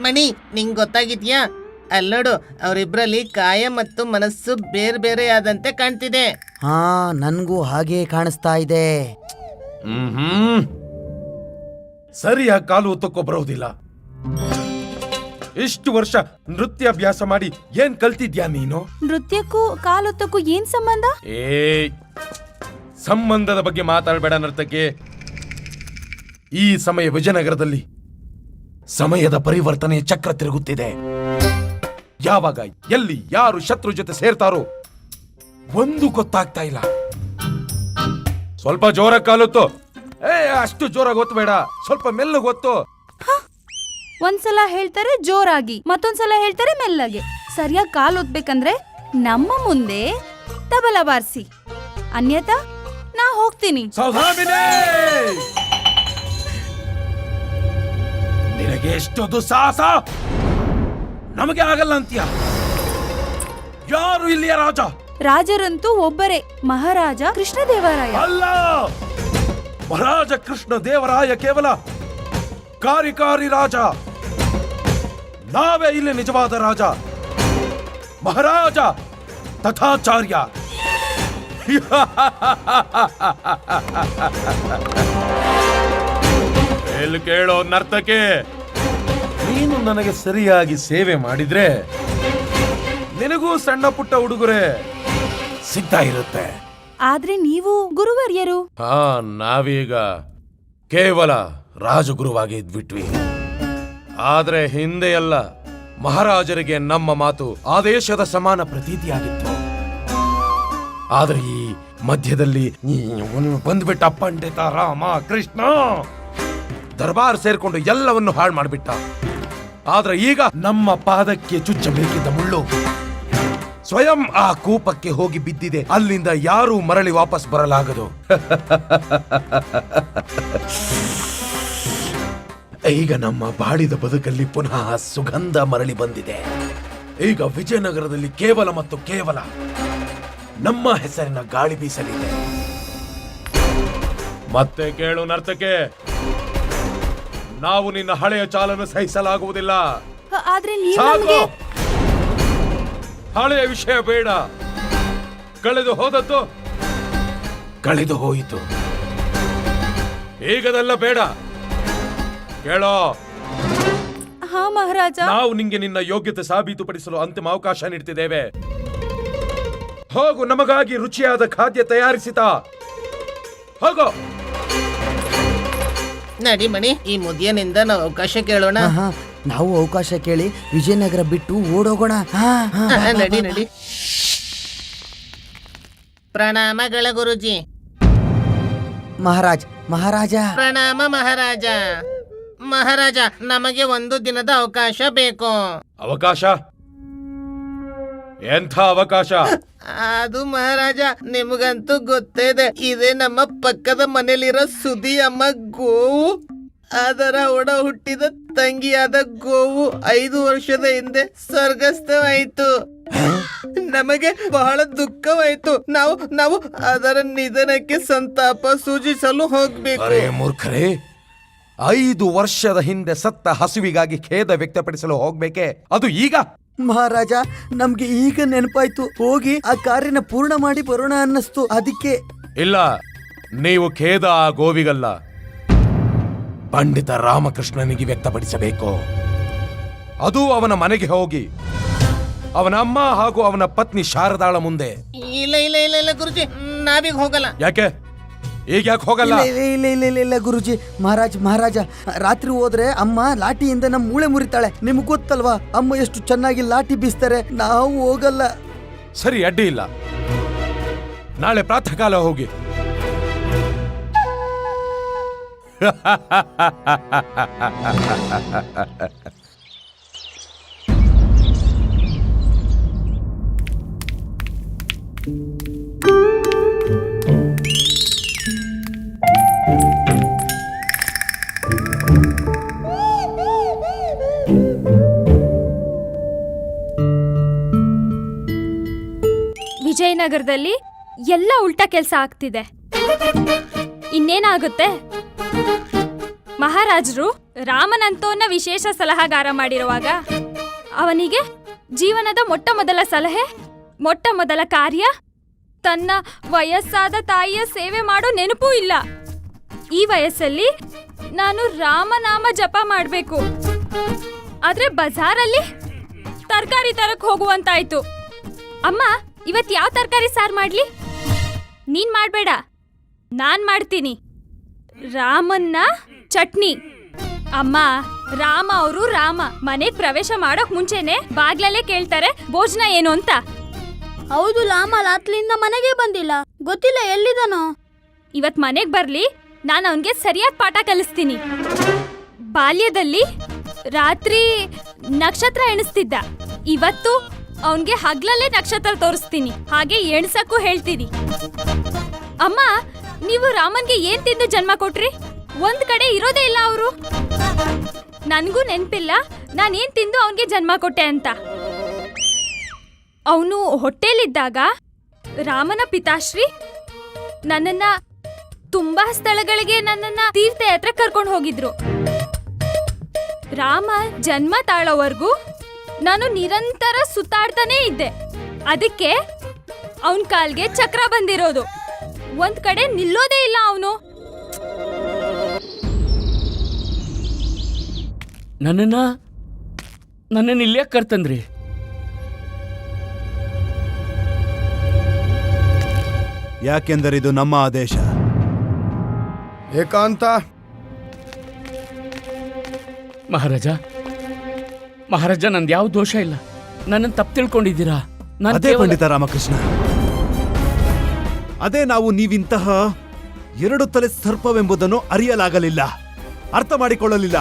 ಮಣಿ, ನಿಂಗ್ ಗೊತ್ತಾಗಿದ್ಯಾ? ಅಲ್ಲೋಡು, ಅವರಿಬ್ರಲ್ಲಿ ಕಾಯ ಮತ್ತು ಮನಸ್ಸು ಬೇರೆ ಬೇರೆ ಆದಂತೆ ಕಾಣ್ತಿದೆ. ಹಾ, ನನ್ಗೂ ಹಾಗೆ ಕಾಣಿಸ್ತಾ ಇದೆ. ಸರಿಯಾಗಿ ಕಾಲು ಒತ್ತಕ್ಕೋ ಬರೋದಿಲ್ಲ. ಇಷ್ಟು ವರ್ಷ ನೃತ್ಯಾಭ್ಯಾಸ ಮಾಡಿ ಏನ್ ಕಲ್ತಿದ್ಯಾ ನೀನು? ನೃತ್ಯಕ್ಕೂ ಕಾಲೊತ್ತಕ್ಕೂ ಏನ್ ಸಂಬಂಧ? ಸಂಬಂಧದ ಬಗ್ಗೆ ಮಾತಾಡಬೇಡ ನರ್ತಕ್ಕೆ. ಈ ಸಮಯ ವಿಜಯನಗರದಲ್ಲಿ ಸಮಯದ ಪರಿವರ್ತನೆ ಚಕ್ರ ತಿರುಗುತ್ತಿದೆ. ಯಾವಾಗ ಎಲ್ಲಿ ಯಾರು ಶತ್ರು ಜೊತೆ ಸೇರ್ತಾರೋ ಒಂದು ಗೊತ್ತಾಗ್ತಾ ಇಲ್ಲ. ಸ್ವಲ್ಪ ಜೋರ ಕಾಲೊತ್ತು. ಅಷ್ಟು ಜೋರಾಗಿ ಒತ್ತಬೇಡ, ಸ್ವಲ್ಪ ಮೆಲ್ಲಗೆ ಒತ್ತು. ಒಂದ್ಸಲ ಹೇಳ್ತಾರೆ ಜೋರಾಗಿ, ಮತ್ತೊಂದ್ಸಲ ಹೇಳ್ತಾರೆ ಮೆಲ್ಲಗೆ. ಸರಿಯಾಗಿ ಕಾಲೊತ್ಬೇಕಂದ್ರೆ ನಮ್ಮ ಮುಂದೆ ತಬಲ ಬಾರಿಸಿ, ಅನ್ಯತಾ ನಾ ಹೋಗ್ತೀನಿ. ನಿನಗೆ ಎಷ್ಟು ದುಸ್ಸಾಹಸ! ನಮಗೆ ಆಗಲ್ಲ ಅಂತೀಯ? ಯಾರು ಇಲ್ಲಿಯ ರಾಜ? ರಾಜರಂತೂ ಒಬ್ಬರೇ, ಮಹಾರಾಜ ಕೃಷ್ಣದೇವರಾಯ. ಅಲ್ಲ, ಮಹಾರಾಜ ಕೃಷ್ಣದೇವರಾಯ ಕೇವಲ ಕಾರ್ಯಕಾರಿ ರಾಜ. ನಾವೇ ಇಲ್ಲಿ ನಿಜವಾದ ರಾಜ, ಮಹಾರಾಜ ತಥಾಚಾರ್ಯ. ಎಲ್ಲಿ ಕೇಳೋ ನರ್ತಕೆ, ನೀನು ನನಗೆ ಸರಿಯಾಗಿ ಸೇವೆ ಮಾಡಿದ್ರೆ ನಿನಗೂ ಸಣ್ಣ ಪುಟ್ಟ ಉಡುಗೊರೆ ಸಿಗ್ತಾ ಇರುತ್ತೆ. ಆದ್ರೆ ನೀವು ಗುರುವರ್ಯರು. ನಾವೀಗ ಕೇವಲ ರಾಜಗುರುವಾಗಿ ಇದ್ಬಿಟ್ವಿ. ಆದ್ರೆ ಹಿಂದೆ ಎಲ್ಲ ಮಹಾರಾಜರಿಗೆ ನಮ್ಮ ಮಾತು ಆದೇಶದ ಸಮಾನ ಪ್ರತೀತಿಯಾಗಿತ್ತು. ಆದ್ರೆ ಈ ಮಧ್ಯದಲ್ಲಿ ಬಂದ್ಬಿಟ್ಟ ಪಂಡಿತ ರಾಮ ಕೃಷ್ಣ ದರ್ಬಾರ್ ಸೇರ್ಕೊಂಡು ಎಲ್ಲವನ್ನು ಹಾಳು ಮಾಡಿಬಿಟ್ಟ. ಆದ್ರೆ ಈಗ ನಮ್ಮ ಪಾದಕ್ಕೆ ಚುಚ್ಚಬೇಕಿದ್ದ ಮುಳ್ಳು ಸ್ವಯಂ ಆ ಕೂಪಕ್ಕೆ ಹೋಗಿ ಬಿದ್ದಿದೆ. ಅಲ್ಲಿಂದ ಯಾರೂ ಮರಳಿ ವಾಪಸ್ ಬರಲಾಗದು. ಈಗ ನಮ್ಮ ಬಾಡಿದ ಬದುಕಲ್ಲಿ ಪುನಃ ಸುಗಂಧ ಮರಳಿ ಬಂದಿದೆ. ಈಗ ವಿಜಯನಗರದಲ್ಲಿ ಕೇವಲ ಮತ್ತು ಕೇವಲ ನಮ್ಮ ಹೆಸರಿನ ಗಾಳಿ ಬೀಸಲಿದೆ. ಮತ್ತೆ ಕೇಳು ನರ್ತಕೆ, ನಾವು ನಿನ್ನ ಹಳೆಯ ಚಾಲನ್ನು ಸಹಿಸಲಾಗುವುದಿಲ್ಲ. ಆದ್ರೆ ನೀವು ಸಾಕು, ನಮ್ಗೆ- ಹಳೆಯ ವಿಷಯ ಬೇಡ. ಕಳೆದು ಹೋದದ್ದು ಕಳೆದು ಹೋಯಿತು. ಈಗದೆಲ್ಲ ಬೇಡ. ಕೇಳೋ, ಹಾ ಮಹಾರಾಜ. ನಾವು ನಿಂಗೆ ನಿನ್ನ ಯೋಗ್ಯತೆ ಸಾಬೀತುಪಡಿಸಲು ಅಂತಿಮ ಅವಕಾಶ ನೀಡ್ತಿದ್ದೇವೆ. ಹೋಗು, ನಮಗಾಗಿ ರುಚಿಯಾದ ಖಾದ್ಯ ತಯಾರಿಸಿತಾ. ಹೋಗೋ. ನಡಿ ಮಣಿ, ಈ ಮುದಿಯನಿಂದ ನಾವು ಅವಕಾಶ ಕೇಳೋಣ. ಹಾ, ನಾವು ಅವಕಾಶ ಕೇಳಿ ವಿಜಯನಗರ ಬಿಟ್ಟು ಓಡೋಗೋಣ. ನಡಿ ನಡಿ. ಪ್ರಣಾಮಗಳ ಗುರುಜಿ. ಮಹಾರಾಜ ಪ್ರಣಾಮ ಮಹಾರಾಜ. ಮಹಾರಾಜ, ನಮಗೆ 1 ದಿನದ ಅವಕಾಶ ಬೇಕು. ಅವಕಾಶ? ಎಂಥ ಅವಕಾಶ? ಅದು ಮಹಾರಾಜ, ನಿಮಗಂತೂ ಗೊತ್ತೇ ಇದೆ, ಇದೇ ನಮ್ಮ ಪಕ್ಕದ ಮನೇಲಿರೋ ಸುದಿ ಅಮ್ಮ ಗೋವು. ಅದರ ಒಡ ಹುಟ್ಟಿದ ತಂಗಿಯಾದ ಗೋವು 5 ವರ್ಷದ ಹಿಂದೆ ಸ್ವರ್ಗಸ್ಥವಾಯಿತು. ನಮಗೆ ಬಹಳ ದುಃಖವಾಯಿತು. ನಾವು ಅದರ ನಿಧನಕ್ಕೆ ಸಂತಾಪ ಸೂಚಿಸಲು ಹೋಗ್ಬೇಕು. ಅರೇ ಮೂರ್ಖರೇ, 5 ವರ್ಷದ ಹಿಂದೆ ಸತ್ತ ಹಸುವಿಗಾಗಿ ಖೇದ ವ್ಯಕ್ತಪಡಿಸಲು ಹೋಗ್ಬೇಕೆ? ಅದು ಈಗ? ಮಹಾರಾಜ, ನಮ್ಗೆ ಈಗ ನೆನಪಾಯ್ತು. ಹೋಗಿ ಆ ಕಾರ್ಯನ ಪೂರ್ಣ ಮಾಡಿ ಬರೋಣ ಅನ್ನಿಸ್ತು, ಅದಕ್ಕೆ. ಇಲ್ಲ, ನೀವು ಖೇದ ಆ ಗೋವಿಗಲ್ಲ, ಪಂಡಿತ ರಾಮಕೃಷ್ಣನಿಗೆ ವ್ಯಕ್ತಪಡಿಸಬೇಕು. ಅದು ಅವನ ಮನೆಗೆ ಹೋಗಿ ಅವನ ಅಮ್ಮ ಹಾಗೂ ಅವನ ಪತ್ನಿ ಶಾರದಾಳ ಮುಂದೆ. ಇಲ್ಲ ಇಲ್ಲ ಇಲ್ಲ ಇಲ್ಲ ಗುರುಜಿ, ನಾವೀಗ ಹೋಗಲ್ಲ. ಯಾಕೆ? ಈಗ ಯಾಕೆ ಹೋಗಲ್ಲ? ಇಲ್ಲ ಗುರುಜಿ. ಮಹಾರಾಜ, ರಾತ್ರಿ ಹೋದ್ರೆ ಅಮ್ಮ ಲಾಠಿಯಿಂದ ನಮ್ಮ ಮೂಳೆ ಮುರಿತಾಳೆ. ನಿಮ್ಗೆ ಗೊತ್ತಲ್ವಾ ಅಮ್ಮ ಎಷ್ಟು ಚೆನ್ನಾಗಿ ಲಾಠಿ ಬೀಸ್ತಾರೆ. ನಾವು ಹೋಗಲ್ಲ. ಸರಿ, ಅಡ್ಡಿ ಇಲ್ಲ. ನಾಳೆ ಪ್ರಾತಃ ಕಾಲ ಹೋಗಿ. ವಿಜಯನಗರದಲ್ಲಿ ಎಲ್ಲ ಉಲ್ಟಾ ಕೆಲಸ ಆಗ್ತಿದೆ. ಇನ್ನೇನಾಗುತ್ತೆ? ಮಹಾರಾಜರು ರಾಮನಂತೋನ್ನ ವಿಶೇಷ ಸಲಹಾಗಾರ ಮಾಡಿರುವಾಗ ಅವನಿಗೆ ಜೀವನದ ಮೊಟ್ಟ ಮೊದಲ ಕಾರ್ಯ ತನ್ನ ವಯಸ್ಸಾದ ತಾಯಿಯ ಸೇವೆ ಮಾಡೋ ನೆನಪೂ ಇಲ್ಲ. ಈ ವಯಸ್ಸಲ್ಲಿ ನಾನು ರಾಮನಾಮ ಜಪ ಮಾಡಬೇಕು. ಆದ್ರೆ ಬಜಾರಲ್ಲಿ ತರಕಾರಿ ತರಕ್ ಹೋಗುವಂತಾಯ್ತು. ಅಮ್ಮ, ಇವತ್ತು ಯಾವ ತರಕಾರಿ ಸಾರು ಮಾಡ್ಲಿ? ನೀನ್ ಮಾಡ್ಬೇಡ, ನಾನ್ ಮಾಡ್ತೀನಿ. ರಾಮನ್ನ ಚಟ್ನಿ. ಅಮ್ಮ, ರಾಮ ಮನೆಗ್ ಪ್ರವೇಶ ಮಾಡೋಕ್ ಮುಂಚೆನೆ ಬಾಗ್ಲಲ್ಲೇ ಕೇಳ್ತಾರೆ ಭೋಜನ ಏನು ಅಂತ. ಹೌದು, ಲಾಮ ರಾತ್ರಿಯಿಂದ ಮನೆಗೆ ಬಂದಿಲ್ಲ, ಗೊತ್ತಿಲ್ಲ ಎಲ್ಲಿದನೋ. ಇವತ್ ಮನೆಗ್ ಬರ್ಲಿ, ನಾನು ಅವನ್ಗೆ ಸರಿಯಾದ ಪಾಠ ಕಲಿಸ್ತೀನಿ. ಬಾಲ್ಯದಲ್ಲಿ ರಾತ್ರಿ ನಕ್ಷತ್ರ ಎಣಿಸ್ತಿದ್ದ, ಇವತ್ತು ಅವನ್ಗೆ ಹಗ್ಲಲ್ಲೇ ನಕ್ಷತ್ರ ತೋರಿಸ್ತೀನಿ, ಹಾಗೆ ಎಣ್ಸಕ್ಕೂ ಹೇಳ್ತೀನಿ. ಅಮ್ಮ, ನೀವು ರಾಮನ್ಗೆ ಏನ್ ತಿಂದು ಜನ್ಮ ಕೊಟ್ರಿ? ಒಂದ್ ಕಡೆ ಇರೋದೇ ಇಲ್ಲ ಅವರು. ನನ್ಗೂ ನೆನ್ಪಿಲ್ಲ ನಾನೇನ್ ತಿಂದು ಅವನ್ಗೆ ಜನ್ಮ ಕೊಟ್ಟೆ ಅಂತ. ಅವನು ಹೊಟ್ಟೆಲಿದ್ದಾಗ ರಾಮನ ಪಿತಾಶ್ರೀ ನನ್ನನ್ನ ತುಂಬಾ ಸ್ಥಳಗಳಿಗೆ ನನ್ನನ್ನ ತೀರ್ಥಯಾತ್ರೆ ಕರ್ಕೊಂಡು ಹೋಗಿದ್ರು. ರಾಮ ಜನ್ಮ ತಾಳೋವರೆಗೂ ನಾನು ನಿರಂತರ ಸುತ್ತಾಡ್ತಾನೇ ಇದ್ದೆ. ಅದಕ್ಕೆ ಅವನ್ ಕಾಲ್ಗೆ ಚಕ್ರ ಬಂದಿರೋದು. ಒಂದ್ ಕಡೆ ನಿಲ್ಲೋದೇ ಇಲ್ಲ ಅವನು. ನನ್ನನ್ನ ಇಲ್ಲೇ ಕರ್ತಂದ್ರಿ? ಯಾಕೆಂದರಿದು ನಮ್ಮ ಆದೇಶ. ಏಕಾಂತ. ಮಹಾರಾಜ, ನಂದು ಯಾವ ದೋಷ ಇಲ್ಲ. ನನ್ನನ್ನು ತಪ್ಪು ತಿಳ್ಕೊಂಡಿದ್ದೀರಾ. ಅದೇ ಪಂಡಿತ ರಾಮಕೃಷ್ಣ, ಅದೇ ನಾವು ನೀವಿಂತಹ 2 ತಲೆ ಸರ್ಪವೆಂಬುದನ್ನು ಅರಿಯಲಾಗಲಿಲ್ಲ, ಅರ್ಥ ಮಾಡಿಕೊಳ್ಳಲಿಲ್ಲ.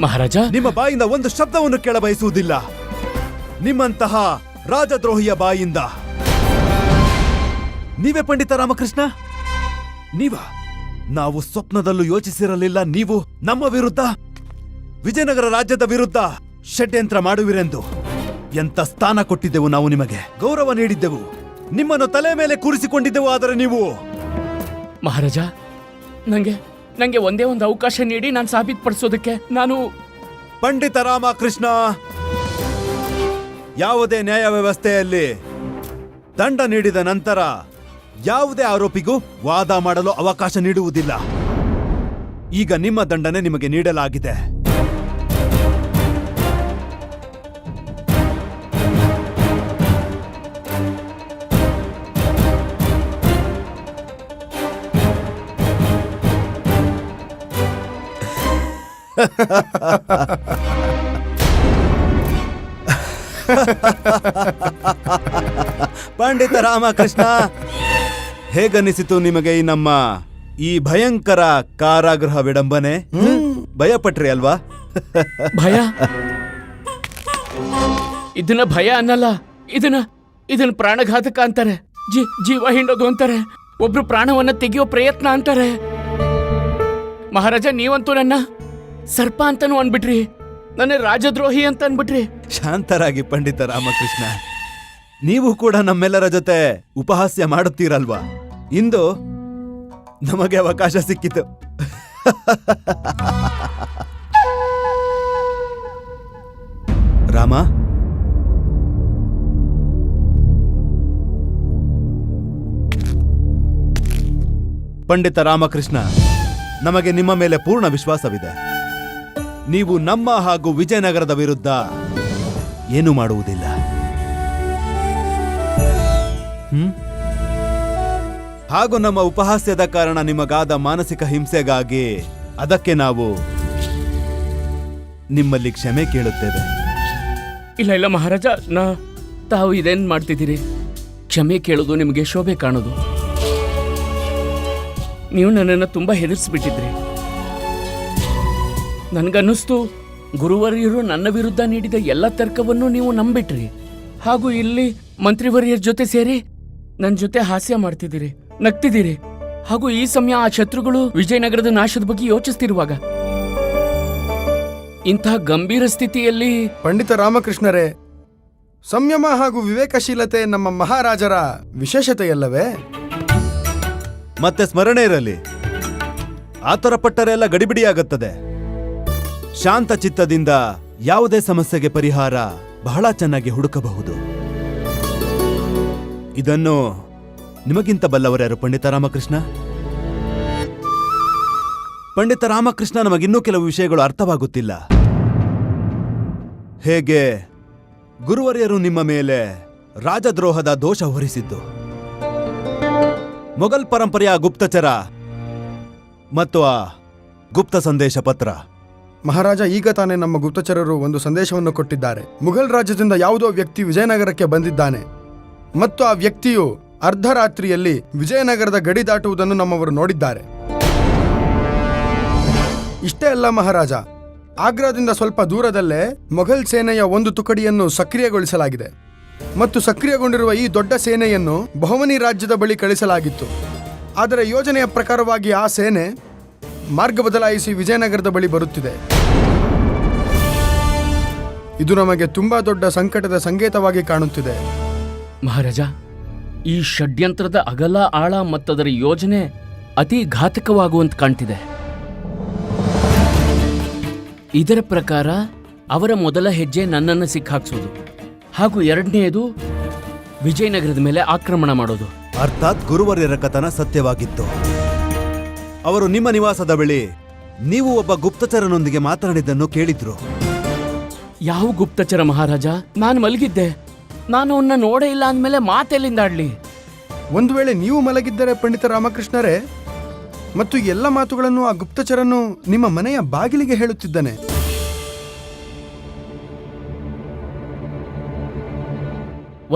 ಮಹಾರಾಜ, ನಿಮ್ಮ ಬಾಯಿಂದ ಒಂದು ಶಬ್ದವನ್ನು ಕೇಳ ಬಯಸುವುದಿಲ್ಲ. ನಿಮ್ಮಂತಹ ರಾಜದ್ರೋಹಿಯ ಬಾಯಿಂದ. ನೀವೇ ಪಂಡಿತ ರಾಮಕೃಷ್ಣ? ನಾವು ಸ್ವಪ್ನದಲ್ಲೂ ಯೋಚಿಸಿರಲಿಲ್ಲ ನೀವು ನಮ್ಮ ವಿರುದ್ಧ, ವಿಜಯನಗರ ರಾಜ್ಯದ ವಿರುದ್ಧ ಷಡ್ಯಂತ್ರ ಮಾಡುವಿರೆಂದು. ಎಂತ ಸ್ಥಾನ ಕೊಟ್ಟಿದ್ದೆವು ನಾವು ನಿಮಗೆ, ಗೌರವ ನೀಡಿದ್ದೆವು, ನಿಮ್ಮನ್ನು ತಲೆ ಮೇಲೆ ಕೂರಿಸಿಕೊಂಡಿದ್ದೆವು. ಆದರೆ ನೀವು ಮಹಾರಾಜ, ನಂಗೆ ಒಂದೇ ಒಂದು ಅವಕಾಶ ನೀಡಿ ನಾನು ಸಾಬೀತುಪಡಿಸೋದಕ್ಕೆ. ನಾನು ಪಂಡಿತ ರಾಮಕೃಷ್ಣ, ಯಾವುದೇ ನ್ಯಾಯ ವ್ಯವಸ್ಥೆಯಲ್ಲಿ ದಂಡ ನೀಡಿದ ನಂತರ ಯಾವುದೇ ಆರೋಪಿಗೂ ವಾದ ಮಾಡಲು ಅವಕಾಶ ನೀಡುವುದಿಲ್ಲ. ಈಗ ನಿಮ್ಮ ದಂಡನೆ ನಿಮಗೆ ನೀಡಲಾಗಿದೆ. ಪಂಡಿತ ರಾಮಕೃಷ್ಣ, ಹೇಗನ್ನಿಸಿತು ನಿಮಗೆ ಈ ಭಯಂಕರ ಕಾರಾಗೃಹ ವಿಡಂಬನೆ? ಭಯಪಟ್ರಿ ಅಲ್ವಾ? ಭಯ? ಇದನ್ನ ಭಯ ಅನ್ನಲ್ಲ, ಇದನ್ನ ಪ್ರಾಣಘಾತಕ ಅಂತಾರೆ, ಜೀವ ಹಿಂಡೋದು ಅಂತಾರೆ, ಒಬ್ರು ಪ್ರಾಣವನ್ನ ತೆಗೆಯೋ ಪ್ರಯತ್ನ ಅಂತಾರೆ. ಮಹಾರಾಜ, ನೀವಂತೂ ನನ್ನ ಸರ್ಪ ಅಂತಾನು ಅನ್ಬಿಟ್ರಿ, ನನ್ನ ರಾಜದ್ರೋಹಿ ಅಂತ ಅನ್ಬಿಟ್ರಿ. ಶಾಂತರಾಗಿ ಪಂಡಿತ ರಾಮಕೃಷ್ಣ, ನೀವು ಕೂಡ ನಮ್ಮೆಲ್ಲರ ಜೊತೆ ಉಪಹಾಸ್ಯ ಮಾಡುತ್ತೀರಲ್ವಾ? ಇಂದು ನಮಗೆ ಅವಕಾಶ ಸಿಕ್ಕಿತು. ರಾಮ, ಪಂಡಿತ ರಾಮಕೃಷ್ಣ, ನಮಗೆ ನಿಮ್ಮ ಮೇಲೆ ಪೂರ್ಣ ವಿಶ್ವಾಸವಿದೆ. ನೀವು ನಮ್ಮ ಹಾಗೂ ವಿಜಯನಗರದ ವಿರುದ್ಧ ಏನು ಮಾಡುವುದಿಲ್ಲ. ಹಾಗೂ ನಮ್ಮ ಉಪಹಾಸ್ಯದ ಕಾರಣ ನಿಮಗಾದ ಮಾನಸಿಕ ಹಿಂಸೆಗಾಗಿ ಅದಕ್ಕೆ ನಾವು ನಿಮ್ಮಲ್ಲಿ ಕ್ಷಮೆ ಕೇಳುತ್ತೇವೆ. ಇಲ್ಲ ಮಹಾರಾಜ, ತಾವು ಇದೇನ್ ಮಾಡ್ತಿದ್ದೀರಿ? ಕ್ಷಮೆ ಕೇಳೋದು ನಿಮಗೆ ಶೋಭೆ ಕಾಣೋದು. ನೀವು ನನ್ನನ್ನು ತುಂಬಾ ಹೆದರ್ಸ್ಬಿಟ್ಟಿದ್ರಿ. ನನ್ಗನ್ನಿಸ್ತು ಗುರುವರ್ಯರು ನನ್ನ ವಿರುದ್ಧ ನೀಡಿದ ಎಲ್ಲ ತರ್ಕವನ್ನು ನೀವು ನಂಬಿಟ್ರಿ. ಹಾಗೂ ಇಲ್ಲಿ ಮಂತ್ರಿವರ್ಯರ ಜೊತೆ ಸೇರಿ ನನ್ನ ಜೊತೆ ಹಾಸ್ಯ ಮಾಡ್ತಿದ್ದೀರಿ, ನಗ್ತಿದ್ದೀರಿ. ಹಾಗೂ ಈ ಸಮಯ ಆ ಶತ್ರುಗಳು ವಿಜಯನಗರದ ನಾಶದ ಬಗ್ಗೆ ಯೋಚಿಸ್ತಿರುವಾಗ ಇಂತಹ ಗಂಭೀರ ಸ್ಥಿತಿಯಲ್ಲಿ ಪಂಡಿತ ರಾಮಕೃಷ್ಣರೇ, ಸಂಯಮ ಹಾಗೂ ವಿವೇಕಶೀಲತೆ ನಮ್ಮ ಮಹಾರಾಜರ ವಿಶೇಷತೆಯಲ್ಲವೇ? ಮತ್ತೆ ಸ್ಮರಣೆ ಇರಲಿ, ಆತರ ಪಟ್ಟರೆಲ್ಲ ಗಡಿಬಿಡಿಯಾಗುತ್ತದೆ. ಶಾಂತ ಚಿತ್ತದಿಂದ ಯಾವುದೇ ಸಮಸ್ಯೆಗೆ ಪರಿಹಾರ ಬಹಳ ಚೆನ್ನಾಗಿ ಹುಡುಕಬಹುದು. ಇದನ್ನು ನಿಮಗಿಂತ ಬಲ್ಲವರ್ಯಾರು ಪಂಡಿತ ರಾಮಕೃಷ್ಣ? ಪಂಡಿತ ರಾಮಕೃಷ್ಣ, ನಮಗಿನ್ನೂ ಕೆಲವು ವಿಷಯಗಳು ಅರ್ಥವಾಗುತ್ತಿಲ್ಲ. ಹೇಗೆ ಗುರುವರ್ಯರು ನಿಮ್ಮ ಮೇಲೆ ರಾಜದ್ರೋಹದ ದೋಷ ಹೊರಿಸಿದ್ದು, ಮೊಘಲ್ ಪರಂಪರೆಯ ಗುಪ್ತಚರ ಮತ್ತು ಆ ಗುಪ್ತ ಸಂದೇಶ ಪತ್ರ. ಮಹಾರಾಜ, ಈಗ ತಾನೇ ನಮ್ಮ ಗುಪ್ತಚರರು ಒಂದು ಸಂದೇಶವನ್ನು ಕೊಟ್ಟಿದ್ದಾರೆ. ಮುಘಲ್ ರಾಜ್ಯದಿಂದ ಯಾವುದೋ ವ್ಯಕ್ತಿ ವಿಜಯನಗರಕ್ಕೆ ಬಂದಿದ್ದಾನೆ ಮತ್ತು ಆ ವ್ಯಕ್ತಿಯು ಅರ್ಧರಾತ್ರಿಯಲ್ಲಿ ವಿಜಯನಗರದ ಗಡಿ ದಾಟುವುದನ್ನು ನಮ್ಮವರು ನೋಡಿದ್ದಾರೆ. ಇಷ್ಟೇ ಅಲ್ಲ ಮಹಾರಾಜ, ಆಗ್ರಾದಿಂದ ಸ್ವಲ್ಪ ದೂರದಲ್ಲೇ ಮೊಘಲ್ ಸೇನೆಯ ಒಂದು ತುಕಡಿಯನ್ನು ಸಕ್ರಿಯಗೊಳಿಸಲಾಗಿದೆ ಮತ್ತು ಸಕ್ರಿಯಗೊಂಡಿರುವ ಈ ದೊಡ್ಡ ಸೇನೆಯನ್ನು ಬಹುಮನಿ ರಾಜ್ಯದ ಬಳಿ ಕಳಿಸಲಾಗಿತ್ತು. ಆದರೆ ಯೋಜನೆಯ ಪ್ರಕಾರವಾಗಿ ಆ ಸೇನೆ ಮಾರ್ಗ ಬದಲಾಯಿಸಿ ವಿಜಯನಗರದ ಬಳಿ ಬರುತ್ತಿದೆ. ಇದು ನಮಗೆ ತುಂಬಾ ದೊಡ್ಡ ಸಂಕಟದ ಸಂಕೇತವಾಗಿ ಕಾಣುತ್ತಿದೆ. ಮಹಾರಾಜ, ಈ ಷಡ್ಯಂತ್ರದ ಅಗಲ ಆಳ ಮತ್ತದರ ಯೋಜನೆ ಅತಿ ಘಾತಕವಾಗುವಂತ ಕಾಣ್ತಿದೆ. ಇದರ ಪ್ರಕಾರ ಅವರ ಮೊದಲ ಹೆಜ್ಜೆ ನನ್ನನ್ನು ಸಿಕ್ಕಾಕ್ಸೋದು, ಹಾಗೂ ಎರಡನೆಯದು ವಿಜಯನಗರದ ಮೇಲೆ ಆಕ್ರಮಣ ಮಾಡೋದು. ಅರ್ಥಾತ್ ಗುರುವರ್ಯರ ಕಥನ ಸತ್ಯವಾಗಿತ್ತು. ಅವರು ನಿಮ್ಮ ನಿವಾಸದ ಬಳಿ ನೀವು ಒಬ್ಬ ಗುಪ್ತಚರನೊಂದಿಗೆ ಮಾತನಾಡಿದ್ದನ್ನು ಕೇಳಿದ್ರು. ಯಾವ ಗುಪ್ತಚರ ಮಹಾರಾಜ? ನಾನು ಮಲಗಿದ್ದೆ, ನಾನು ಅವನ್ನ ನೋಡೇ ಇಲ್ಲ ಅಂದಮೇಲೆ ಮಾತೆಲ್ಲಿಂದ ಆಡ್ಲಿ? ಒಂದು ವೇಳೆ ನೀವು ಮಲಗಿದ್ದರೆ ಪಂಡಿತ ರಾಮಕೃಷ್ಣರೇ, ಮತ್ತು ಎಲ್ಲ ಮಾತುಗಳನ್ನು ಆ ಗುಪ್ತಚರನು ನಿಮ್ಮ ಮನೆಯ ಬಾಗಿಲಿಗೆ ಹೇಳುತ್ತಿದ್ದಾನೆ.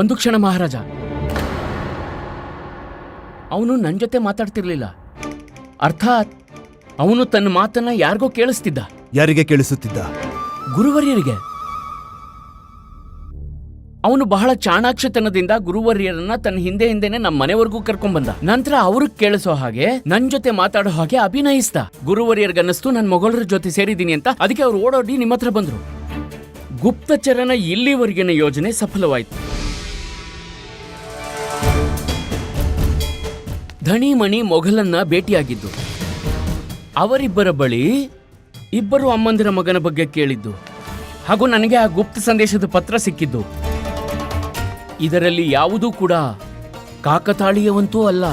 ಒಂದು ಕ್ಷಣ ಮಹಾರಾಜ, ಅವನು ನನ್ನ ಜೊತೆ ಮಾತಾಡ್ತಿರ್ಲಿಲ್ಲ. ಅರ್ಥಾತ್ ಅವನು ತನ್ನ ಮಾತನ್ನ ಯಾರಿಗೋ ಕೇಳಿಸ್ತಿದ್ದ. ಯಾರಿಗೆ ಕೇಳಿಸುತ್ತಿದ್ದ? ಗುರುವರ್ಯರಿಗೆ. ಅವನು ಬಹಳ ಚಾಣಾಕ್ಷತನದಿಂದ ಗುರುವರ್ಯರನ್ನ ತನ್ನ ಹಿಂದೆನೆ ನಮ್ಮ ಮನೆವರೆಗೂ ಕರ್ಕೊಂಡ್ಬಂದ. ನಂತರ ಅವ್ರಿಗೆ ಕೇಳಿಸೋ ಹಾಗೆ ನನ್ ಜೊತೆ ಮಾತಾಡೋ ಹಾಗೆ ಅಭಿನಯಿಸ್ದ. ಗುರುವರ್ಯರ್ಗನ್ನಿಸ್ತು ನನ್ನ ಮೊಗಳರ ಜೊತೆ ಸೇರಿದ್ದೀನಿ ಅಂತ. ಅದಕ್ಕೆ ಅವ್ರು ಓಡೋಡಿ ನಿಮ್ಮ ಹತ್ರ ಬಂದ್ರು. ಗುಪ್ತಚರನ ಇಲ್ಲಿವರೆಗಿನ ಯೋಜನೆ ಸಫಲವಾಯಿತು. ಧಣಿಮಣಿ ಮೊಘಲನ್ನ ಭೇಟಿಯಾಗಿದ್ದು, ಅವರಿಬ್ಬರ ಬಳಿ ಇಬ್ಬರು ಅಮ್ಮಂದಿರ ಮಗನ ಬಗ್ಗೆ ಕೇಳಿದ್ದು, ಹಾಗೂ ನನಗೆ ಆ ಗುಪ್ತ ಸಂದೇಶದ ಪತ್ರ ಸಿಕ್ಕಿದ್ದು. ಇದರಲ್ಲಿ ಯಾವುದೂ ಕೂಡ ಕಾಕತಾಳೀಯವಂತೂ ಅಲ್ಲ.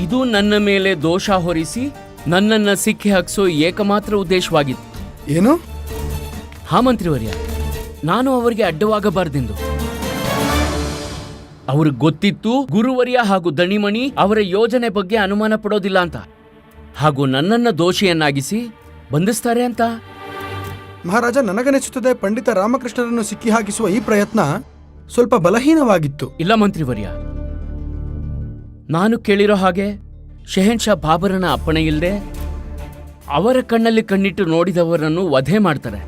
ಇದು ನನ್ನ ಮೇಲೆ ದೋಷ ಹೊರಿಸಿ ನನ್ನನ್ನ ಸಿಕ್ಕಿ ಹಾಕಿಸೋ ಏಕಮಾತ್ರ ಉದ್ದೇಶವಾಗಿತ್ತು. ಏನು? ಹಾ ಮಂತ್ರಿವರ್ಯ, ನಾನು ಅವರಿಗೆ ಅಡ್ಡವಾಗಬಾರ್ದೆಂದು. ಅವ್ರಿಗೆ ಗೊತ್ತಿತ್ತು ಗುರುವರ್ಯ ಹಾಗೂ ದಣಿಮಣಿ ಅವರ ಯೋಜನೆ ಬಗ್ಗೆ ಅನುಮಾನ ಪಡೋದಿಲ್ಲ ಅಂತ, ಹಾಗೂ ನನ್ನನ್ನ ದೋಷಿಯನ್ನಾಗಿಸಿ ಬಂಧಿಸ್ತಾರೆ ಅಂತ. ಮಹಾರಾಜ, ನನಗನಿಸುತ್ತದೆ ಪಂಡಿತ ರಾಮಕೃಷ್ಣರನ್ನು ಸಿಕ್ಕಿ ಹಾಕಿಸುವ ಈ ಪ್ರಯತ್ನ ಸ್ವಲ್ಪ ಬಲಹೀನವಾಗಿತ್ತು. ಇಲ್ಲ ಮಂತ್ರಿವರ್ಯ, ನಾನು ಕೇಳಿರೋ ಹಾಗೆ ಶೆಹನ್ಶಾ ಬಾಬರನ ಅಪ್ಪಣೆ ಇಲ್ಲದೆ ಅವರ ಕಣ್ಣಲ್ಲಿ ಕಣ್ಣಿಟ್ಟು ನೋಡಿದವರನ್ನು ವಧೆ ಮಾಡ್ತಾರೆ.